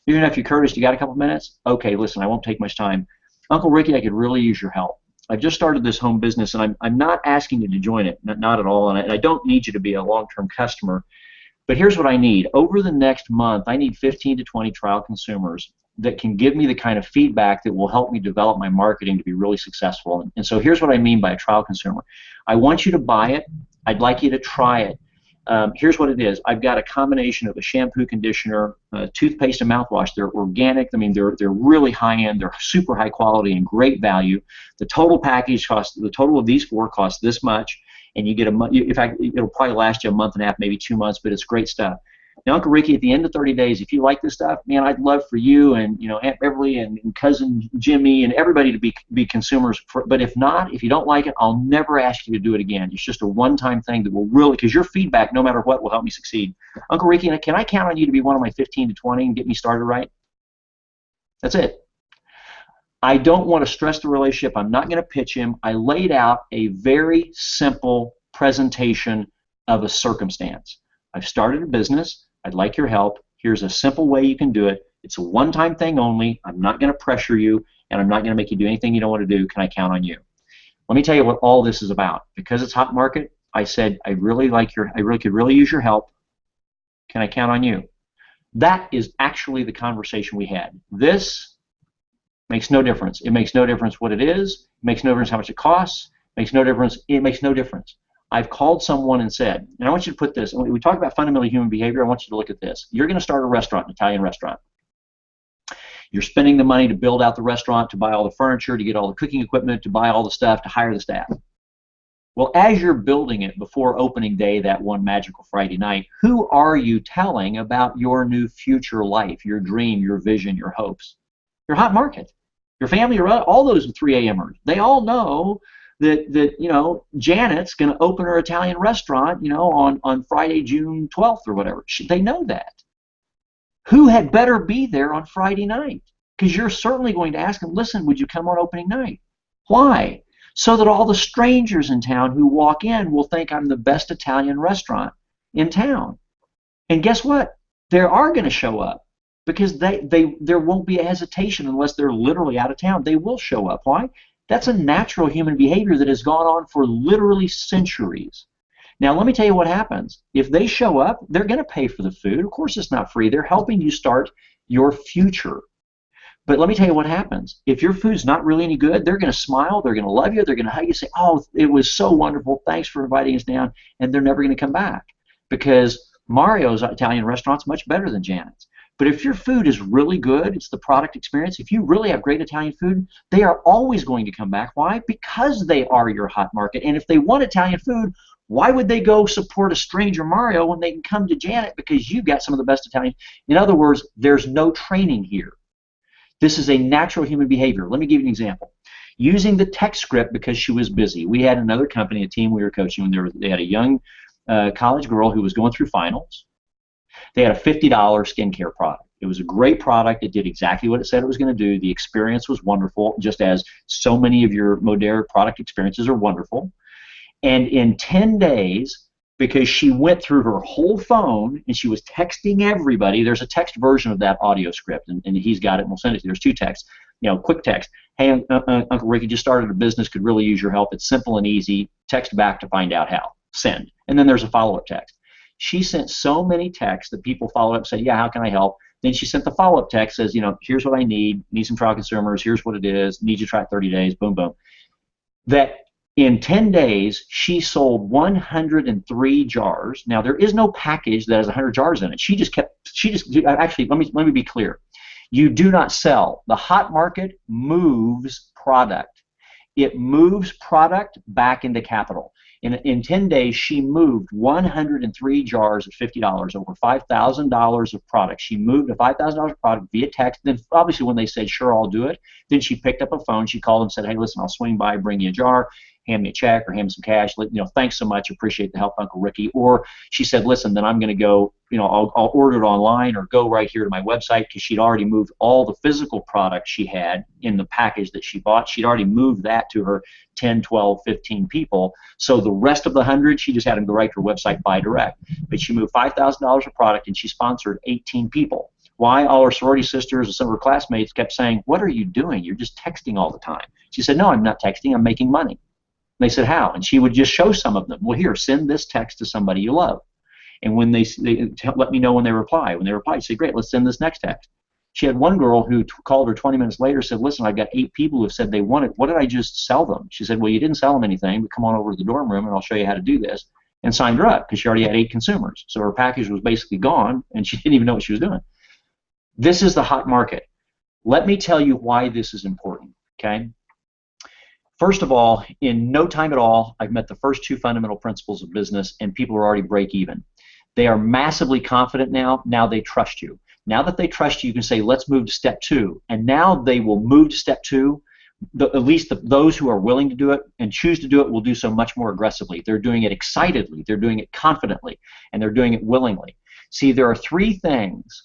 Your nephew Curtis, you got a couple minutes? Okay, listen, I won't take much time. Uncle Ricky, I could really use your help. I've just started this home business, and I'm not asking you to join it, not at all, and I don't need you to be a long-term customer. But here's what I need. Over the next month, I need 15 to 20 trial consumers that can give me the kind of feedback that will help me develop my marketing to be really successful. And so here's what I mean by a trial consumer. I want you to buy it. I'd like you to try it. Here's what it is. I've got a combination of a shampoo, conditioner, toothpaste, and mouthwash. They're organic. I mean, they're really high-end. They're super high quality and great value. The total package the total of these 4 costs this much, and you get in fact, it'll probably last you a month and a half, maybe 2 months, but it's great stuff. Now, Uncle Ricky, at the end of 30 days, if you like this stuff, man, I'd love for you and Aunt Beverly and cousin Jimmy and everybody to be consumers. But if not, if you don't like it, I'll never ask you to do it again. It's just a one-time thing that will really, because your feedback, no matter what, will help me succeed. Uncle Ricky, can I count on you to be one of my 15 to 20 and get me started right? That's it. I don't want to stress the relationship. I'm not going to pitch him. I laid out a very simple presentation of a circumstance. I've started a business. I'd like your help. Here's a simple way you can do it. It's a one-time thing only. I'm not going to pressure you, and I'm not going to make you do anything you don't want to do. Can I count on you? Let me tell you what all this is about. Because it's hot market, I said I could really use your help. Can I count on you? That is actually the conversation we had. This makes no difference. It makes no difference what it is. It makes no difference how much it costs. It makes no difference. It makes no difference. I've called someone and said, and I want you to put this, when we talk about fundamentally human behavior, I want you to look at this. You're going to start a restaurant, an Italian restaurant. You're spending the money to build out the restaurant, to buy all the furniture, to get all the cooking equipment, to buy all the stuff, to hire the staff. Well, as you're building it before opening day that one magical Friday night, who are you telling about your new future life, your dream, your vision, your hopes? Your hot market. Your family, all those 3 a.m.ers. They all know that Janet's going to open her Italian restaurant, on Friday, June 12th or whatever. They know that. Who had better be there on Friday night? Because you're certainly going to ask them, listen, would you come on opening night? Why? So that all the strangers in town who walk in will think I'm the best Italian restaurant in town. And guess what? They are going to show up, because there won't be a hesitation unless they're literally out of town. They will show up. Why? That's a natural human behavior that has gone on for literally centuries. Now, let me tell you what happens. If they show up, they're going to pay for the food. Of course, it's not free. They're helping you start your future. But let me tell you what happens. If your food's not really any good, they're going to smile. They're going to love you. They're going to hug you, say, oh, it was so wonderful. Thanks for inviting us down. And they're never going to come back, because Mario's Italian restaurant's much better than Janet's. But if your food is really good, it's the product experience, if you really have great Italian food, they are always going to come back. Why? Because they are your hot market. And if they want Italian food, why would they go support a stranger Mario when they can come to Janet because you've got some of the best Italian? In other words, there's no training here. This is a natural human behavior. Let me give you an example. Using the text script because she was busy. We had another company, a team we were coaching, and they had a young college girl who was going through finals. They had a $50 skincare product. It was a great product. It did exactly what it said it was going to do. The experience was wonderful, just as so many of your Modere product experiences are wonderful. And in 10 days, because she went through her whole phone and she was texting everybody, there's a text version of that audio script, and he's got it, and we'll send it to you. There's 2 texts, quick text. Hey, Uncle Ricky, just started a business, could really use your help. It's simple and easy. Text back to find out how. Send. And then there's a follow-up text. She sent so many texts that people followed up and said, yeah, how can I help? Then she sent the follow-up text, says, here's what I need some trial consumers, here's what it is, need you to try it 30 days, boom, boom. That In 10 days, she sold 103 jars. Now, there is no package that has 100 jars in it. Actually, let me be clear. You do not sell. The hot market moves product. It moves product back into capital. In 10 days, she moved 103 jars at $50, over $5,000 of product. She moved a $5,000 product via text. Then, obviously, when they said, sure, I'll do it, then she picked up a phone. She called and said, hey, listen, I'll swing by, bring you a jar, hand me a check or hand me some cash. Thanks so much. Appreciate the help, Uncle Ricky. Or she said, listen, then I'm going to go, I'll order it online or go right here to my website, because she'd already moved all the physical products she had in the package that she bought. She'd already moved that to her 10, 12, 15 people. So the rest of the 100, she just had them go right to her website, buy direct. But she moved $5,000 of product, and she sponsored 18 people. Why? All her sorority sisters and some of her classmates kept saying, what are you doing? You're just texting all the time. She said, no, I'm not texting. I'm making money. They said, how? And she would just show some of them. Well, here, send this text to somebody you love. And when they let me know when they reply. When they reply, she said, great, let's send this next text. She had one girl who called her 20 minutes later, said, listen, I've got 8 people who have said they want it. What did I just sell them? She said, well, you didn't sell them anything, but come on over to the dorm room and I'll show you how to do this. And signed her up, because she already had 8 consumers. So her package was basically gone, and she didn't even know what she was doing. This is the hot market. Let me tell you why this is important, okay? First of all, in no time at all, I've met the first 2 fundamental principles of business, and people are already break even. They are massively confident now. Now they trust you. Now that they trust you, you can say, let's move to step 2. And now they will move to step 2. At least those who are willing to do it and choose to do it will do so much more aggressively. They're doing it excitedly. They're doing it confidently. And they're doing it willingly. See, there are 3 things.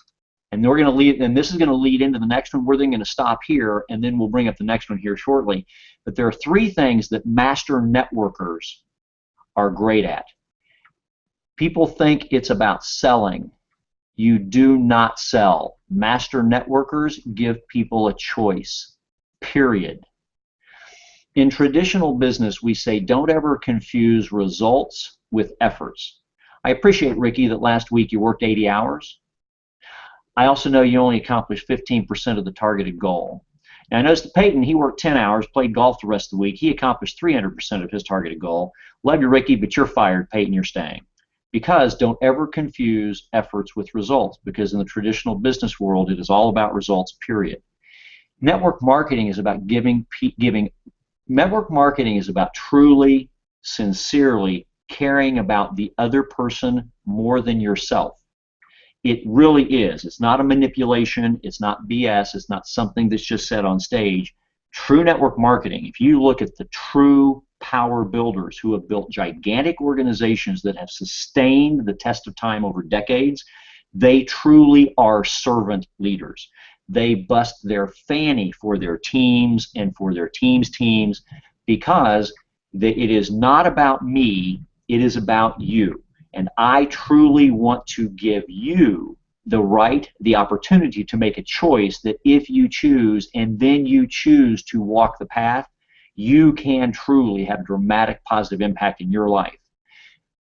And we're going to lead, and this is going to lead into the next one. We're then going to stop here, and then we'll bring up the next one here shortly. But there are 3 things that master networkers are great at. People think it's about selling. You do not sell. Master networkers give people a choice, period. In traditional business, we say don't ever confuse results with efforts. I appreciate, Ricky, that last week you worked 80 hours. I also know you only accomplished 15% of the targeted goal. Now, I noticed that Peyton, he worked 10 hours, played golf the rest of the week. He accomplished 300% of his targeted goal. Love you, Ricky, but you're fired. Peyton, you're staying. Because don't ever confuse efforts with results, because in the traditional business world, it is all about results, period. Network marketing is about giving. Network marketing is about truly, sincerely caring about the other person more than yourself. It really is. It's not a manipulation. It's not BS. It's not something that's just said on stage. True network marketing, if you look at the true power builders who have built gigantic organizations that have sustained the test of time over decades, they truly are servant leaders. They bust their fanny for their teams and for their teams' teams, because it is not about me, it is about you. And I truly want to give you the opportunity to make a choice that if you choose and then you choose to walk the path, you can truly have dramatic positive impact in your life.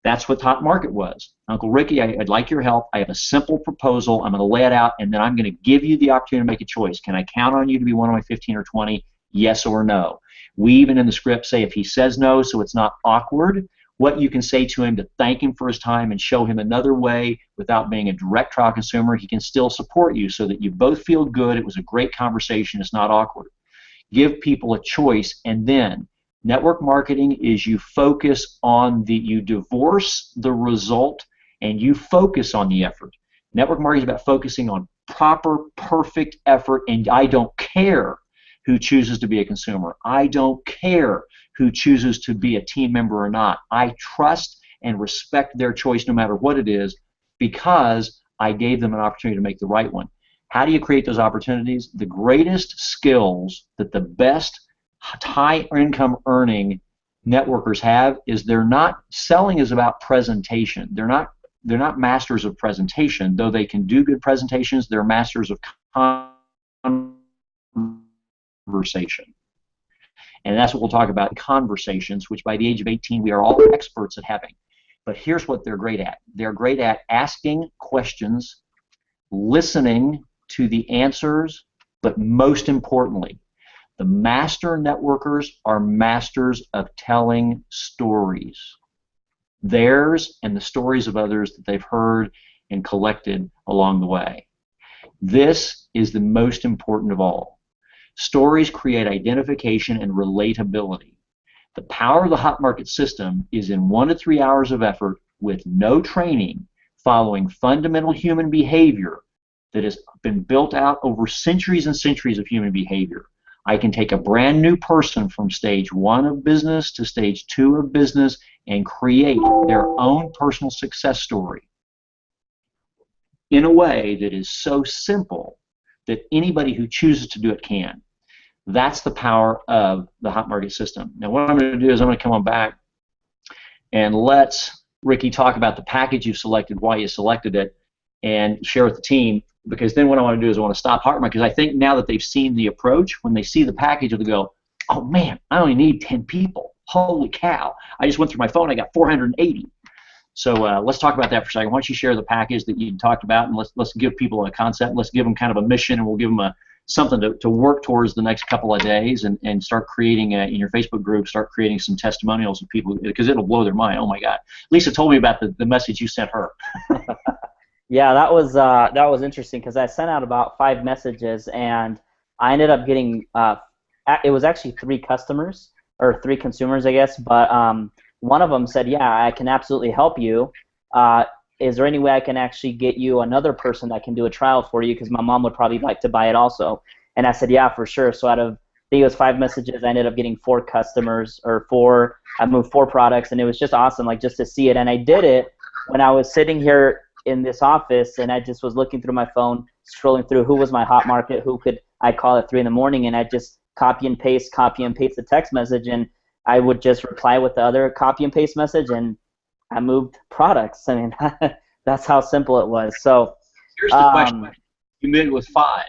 That's what Hot Market was. Uncle Ricky, I'd like your help. I have a simple proposal. I'm going to lay it out, and then I'm going to give you the opportunity to make a choice. Can I count on you to be one of my 15 or 20? Yes or no. We even in the script say if he says no, so it's not awkward, what you can say to him to thank him for his time and show him another way without being a direct trial consumer. He can still support you so that you both feel good. It was a great conversation. It's not awkward. Give people a choice, and then network marketing is you focus on you divorce the result and you focus on the effort. Network marketing is about focusing on proper, perfect effort, and I don't care who chooses to be a consumer. I don't care who chooses to be a team member or not. I trust and respect their choice no matter what it is, because I gave them an opportunity to make the right one. How do you create those opportunities? The greatest skills that the best high income earning networkers have is selling is about presentation. They're not masters of presentation, though they can do good presentations. They're masters of conversation. And that's what we'll talk about, conversations, which by the age of 18 we are all experts at having. But here's what they're great at. They're great at asking questions, listening to the answers, but most importantly, The master networkers are masters of telling stories, theirs and the stories of others that they've heard and collected along the way. This is the most important of all. Stories create identification and relatability. The power of the hot market system is in 1 to 3 hours of effort with no training, following fundamental human behavior that has been built out over centuries and centuries of human behavior. I can take a brand new person from stage 1 of business to stage 2 of business and create their own personal success story in a way that is so simple that anybody who chooses to do it can. That's the power of the hot market system. Now what I'm going to do is I'm going to come on back and let's Ricky talk about the package you selected, why you selected it, and share with the team, because then what I want to do is I want to stop Heartmark, because I think now that they've seen the approach, when they see the package, they'll go, oh man, I only need 10 people. Holy cow. I just went through my phone, I got 480. So let's talk about that for a second. Why don't you share the package that you talked about, and let's give people a concept. Let's give them kind of a mission, and we'll give them something to work towards the next couple of days, and start creating, in your Facebook group, start creating some testimonials of people, because it'll blow their mind. Oh my God. Lisa told me about the message you sent her. Yeah, that was interesting, because I sent out about 5 messages, and I ended up getting it was actually 3 customers, or 3 consumers, I guess, but one of them said, yeah, I can absolutely help you. Is there any way I can actually get you another person that can do a trial for you, because my mom would probably like to buy it also? And I said, yeah, for sure. So out of, I think it was 5 messages, I ended up getting 4 customers, or I moved 4 products, and it was just awesome, like, just to see it. And I did it when I was sitting here in this office, and I just was looking through my phone, scrolling through who was my hot market, who could I call at 3 in the morning, and I just copy and paste the text message, and I would just reply with the other copy and paste message, and I moved products. I mean, that's how simple it was. So here's the question. You moved with 5,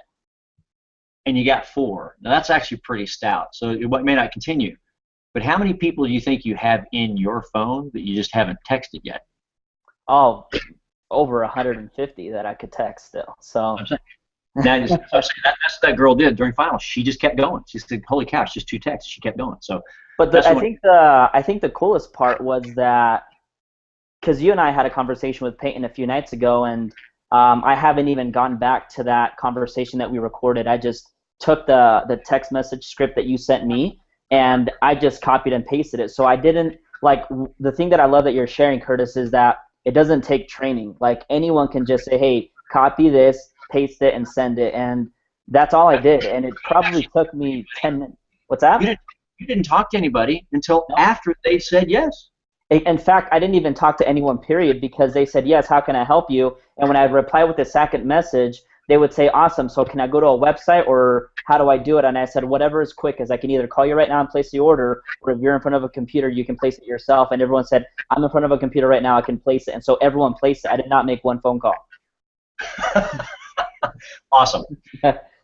and you got 4. Now that's actually pretty stout, so it may not continue. But how many people do you think you have in your phone that you just haven't texted yet? Oh, over 150 that I could text still. So now, that's what that girl did during finals. She just kept going. She said, "Holy cow, it's just 2 texts." She kept going. So, but I think the coolest part was that, because you and I had a conversation with Peyton a few nights ago, and I haven't even gone back to that conversation that we recorded. I just took the text message script that you sent me, and I just copied and pasted it. So I didn't, like, the thing that I love that you're sharing, Curtis, is that it doesn't take training. Like, anyone can just say, hey, copy this, paste it, and send it. And that's all I did. And it probably took me 10 minutes. What's that? You didn't talk to anybody until after they said yes. In fact, I didn't even talk to anyone, period, because they said, yes, how can I help you? And when I reply with the second message, they would say, awesome, so can I go to a website, or how do I do it? And I said, whatever is quick, as I can either call you right now and place the order, or if you're in front of a computer, you can place it yourself. And everyone said, I'm in front of a computer right now, I can place it. And so everyone placed it. I did not make one phone call. Awesome.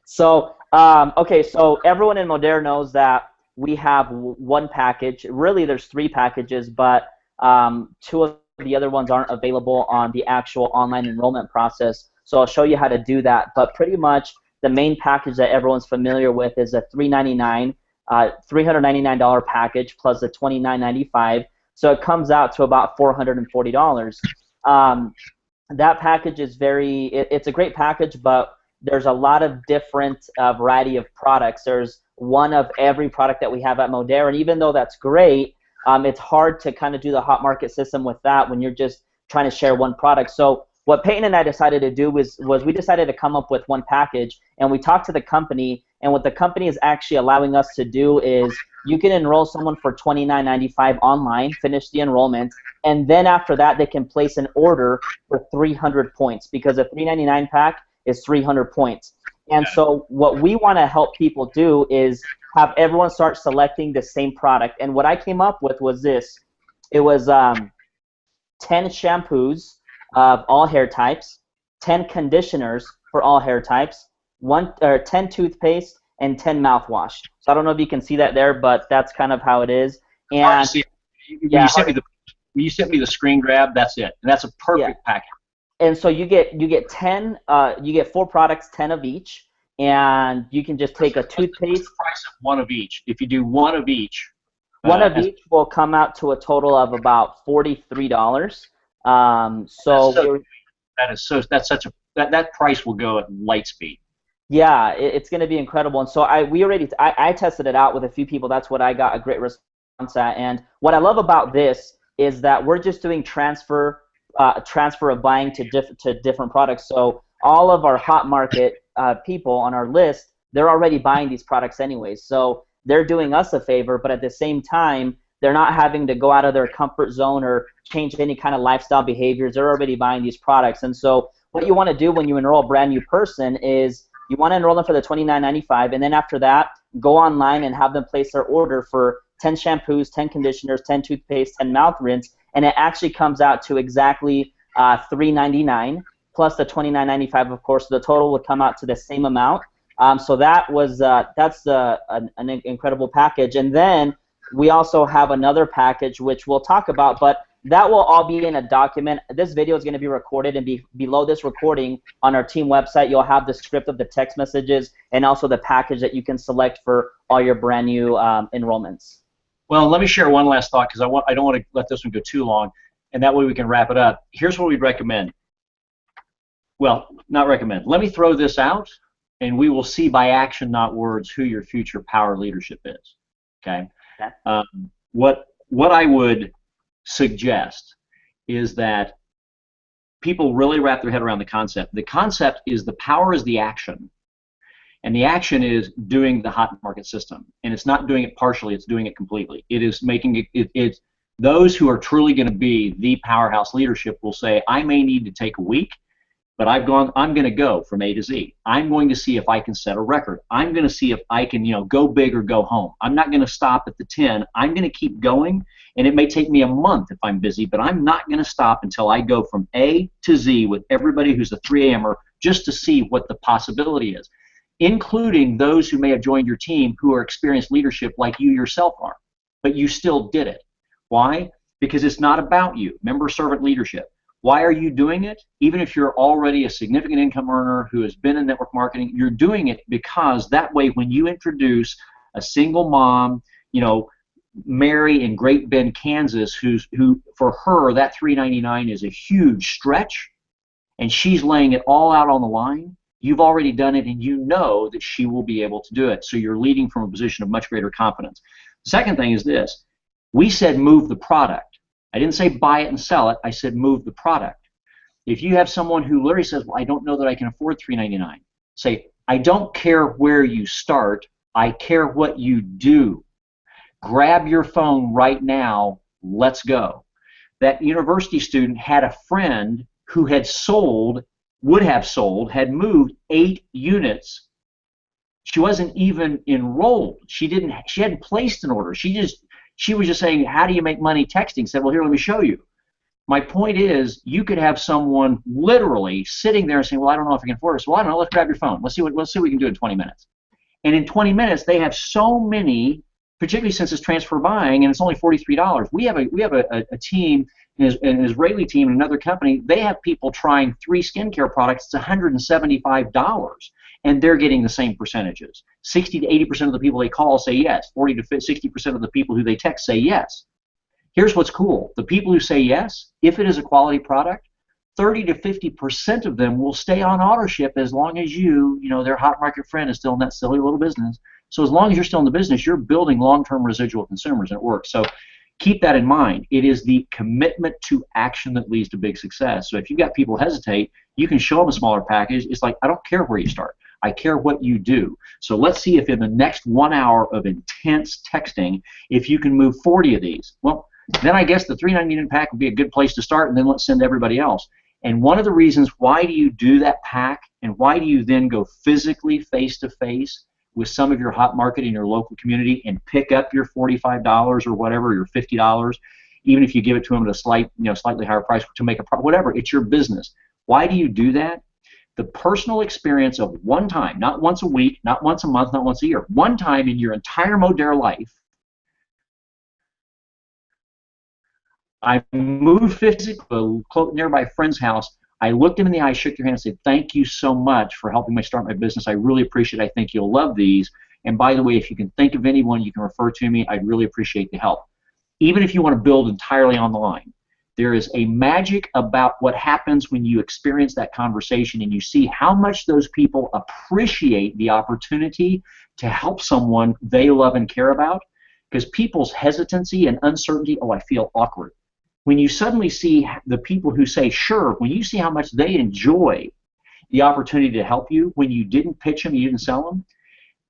So, okay, so everyone in Modere knows that we have one package. Really, there's 3 packages, but 2 of the other ones aren't available on the actual online enrollment process. So I'll show you how to do that. But pretty much the main package that everyone's familiar with is a $399 package plus the $29.95. So it comes out to about $440. That package is it's a great package, but there's a lot of different variety of products. There's one of every product that we have at Modere, and even though that's great, it's hard to kind of do the hot market system with that when you're just trying to share one product. So what Peyton and I decided to do was we decided to come up with one package, and we talked to the company, and what the company is actually allowing us to do is you can enroll someone for $29.95 online, finish the enrollment, and then after that they can place an order for 300 points, because a $399 pack is 300 points. And so what we want to help people do is have everyone start selecting the same product. And what I came up with was this. It was 10 shampoos of all hair types, 10 conditioners for all hair types, 10 toothpaste, and 10 mouthwash. So I don't know if you can see that there, but that's kind of how it is. And you sent me the screen grab. That's it. And that's a perfect package. And so you get 10, you get 4 products, 10 of each, and you can just take a toothpaste. What's the price of one of each? If you do one of each, one of each will come out to a total of about $43. That price will go at light speed. Yeah, it's going to be incredible. And so I tested it out with a few people. That's what I got a great response at. And what I love about this is that we're just doing transfer of buying to different products. So all of our hot market people on our list, they're already buying these products anyways. So they're doing us a favor, but at the same time, they're not having to go out of their comfort zone or change any kind of lifestyle behaviors. They're already buying these products. And so what you want to do when you enroll a brand new person is you want to enroll them for the $29.95, and then after that, go online and have them place their order for 10 shampoos, 10 conditioners, 10 toothpaste, 10 mouth rinse, and it actually comes out to exactly $3.99 plus the $29.95, of course. So the total would come out to the same amount. So that's an incredible package. And then we also have another package which we'll talk about, but that will all be in a document. This video is going to be recorded, and below this recording on our team website, you'll have the script of the text messages and also the package that you can select for all your brand new enrollments. Well, let me share one last thought because I don't want to let this one go too long, and that way we can wrap it up. Here's what we'd recommend. Well, not recommend. Let me throw this out, and we will see by action, not words, who your future power leadership is. Okay. What I would suggest is that people really wrap their head around the concept. The concept is the power is the action, and the action is doing the hot market system, and it's not doing it partially, it's doing it completely. It is making it's those who are truly going to be the powerhouse leadership will say, I may need to take a week, but I'm going to go from A to Z. I'm going to see if I can set a record. I'm going to see if I can, go big or go home. I'm not going to stop at the 10. I'm going to keep going, and it may take me a month if I'm busy, but I'm not going to stop until I go from A to Z with everybody who's a 3 a.m.er just to see what the possibility is, including those who may have joined your team who are experienced leadership like you yourself are, but you still did it. Why? Because it's not about you. Remember servant leadership. Why are you doing it? Even if you're already a significant income earner who has been in network marketing, you're doing it because that way when you introduce a single mom, Mary in Great Bend, Kansas, who for her that $3.99 is a huge stretch, and she's laying it all out on the line, you've already done it and you know that she will be able to do it. So you're leading from a position of much greater confidence. The second thing is this. We said move the product. I didn't say buy it and sell it. I said move the product. If you have someone who literally says, well, I don't know that I can afford $3.99, say, I don't care where you start. I care what you do. Grab your phone right now. Let's go. That university student had a friend who had had moved 8 units. She wasn't even enrolled. She hadn't placed an order. She was just saying, how do you make money texting? Said, well, here, let me show you. My point is, you could have someone literally sitting there saying, well, I don't know if I can afford it. So, well, I don't know, let's grab your phone. Let's see what we can do in 20 minutes. And in 20 minutes, they have so many, particularly since it's transfer buying, and it's only $43. We have a team, an Israeli team in another company. They have people trying 3 skincare products. It's $175. And they're getting the same percentages. 60 to 80% of the people they call say yes. 40 to 60% of the people who they text say yes. Here's what's cool. The people who say yes, if it is a quality product, 30 to 50% of them will stay on AutoShip as long as their hot market friend is still in that silly little business. So as long as you're still in the business, you're building long-term residual consumers, and it works. So keep that in mind. It is the commitment to action that leads to big success. So if you've got people hesitate, you can show them a smaller package. It's like, I don't care where you start. I care what you do. So let's see if in the next 1 hour of intense texting, if you can move 40 of these. Well, then I guess the $3.99 pack would be a good place to start, and then let's send everybody else. And one of the reasons why do you do that pack, and why do you then go physically face-to-face with some of your hot market in your local community and pick up your $45 or whatever, your $50, even if you give it to them at a slightly higher price to make whatever, it's your business. Why do you do that? The personal experience of one time, not once a week, not once a month, not once a year, one time in your entire Modere life, I moved physically to a nearby friend's house I looked him in the eye, shook their hand, and said, thank you so much for helping me start my business. I really appreciate it. I think you'll love these. And by the way, if you can think of anyone you can refer to me, I'd really appreciate the help. Even if you want to build entirely on the line, there is a magic about what happens when you experience that conversation and you see how much those people appreciate the opportunity to help someone they love and care about. Because people's hesitancy and uncertainty, oh, I feel awkward. When you suddenly see the people who say, sure, when you see how much they enjoy the opportunity to help you, when you didn't pitch them, you didn't sell them,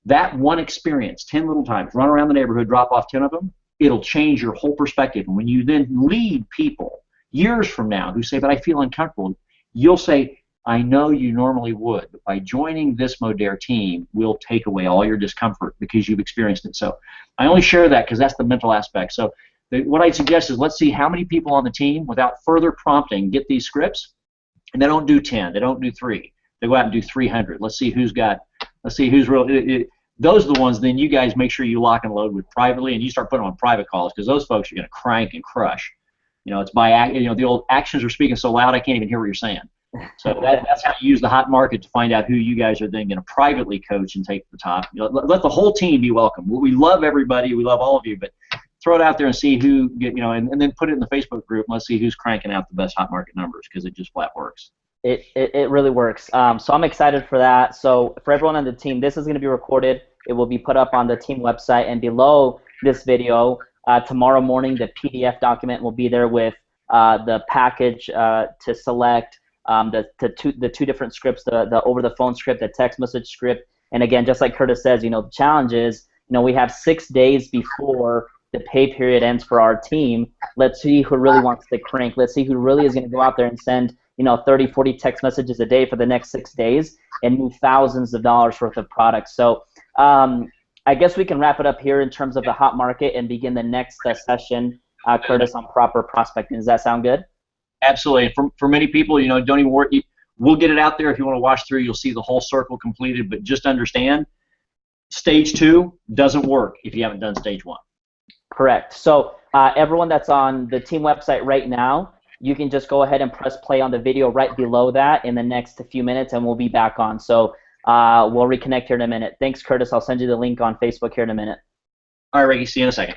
that one experience, 10 little times, run around the neighborhood, drop off 10 of them, it'll change your whole perspective. And when you then lead people years from now who say, but I feel uncomfortable, you'll say, I know you normally would, but by joining this Modere team, we'll take away all your discomfort because you've experienced it. So I only share that because that's the mental aspect. So what I suggest is let's see how many people on the team, without further prompting, get these scripts, and they don't do 10, they don't do 3. They go out and do 300. Let's see who's real. Those are the ones then you guys make sure you lock and load with privately, and you start putting them on private calls because those folks are going to crank and crush. It's by, the old actions are speaking so loud I can't even hear what you're saying. So that's how you use the hot market to find out who you guys are then going to privately coach and take to the top. Let the whole team be welcome. We love everybody. We love all of you, but throw it out there and see who and then put it in the Facebook group and let's see who's cranking out the best hot market numbers because it just flat works. It really works. So I'm excited for that. So for everyone on the team, this is going to be recorded. It will be put up on the team website, and below this video tomorrow morning, the PDF document will be there with the package to select. The two different scripts, the over-the-phone script, the text message script, and again, just like Curtis says, the challenge is, we have 6 days before the pay period ends for our team. Let's see who really wants to crank. Let's see who really is going to go out there and send 30, 40 text messages a day for the next 6 days and move thousands of dollars worth of products. So I guess we can wrap it up here in terms of the hot market and begin the next session, Curtis, on proper prospecting. Does that sound good? Absolutely. For many people, don't even worry. We'll get it out there. If you want to watch through, you'll see the whole circle completed. But just understand, stage 2 doesn't work if you haven't done stage 1. Correct. So everyone that's on the team website right now, you can just go ahead and press play on the video right below that in the next few minutes, and we'll be back on. So we'll reconnect here in a minute. Thanks, Curtis. I'll send you the link on Facebook here in a minute. All right, Ricky. See you in a second.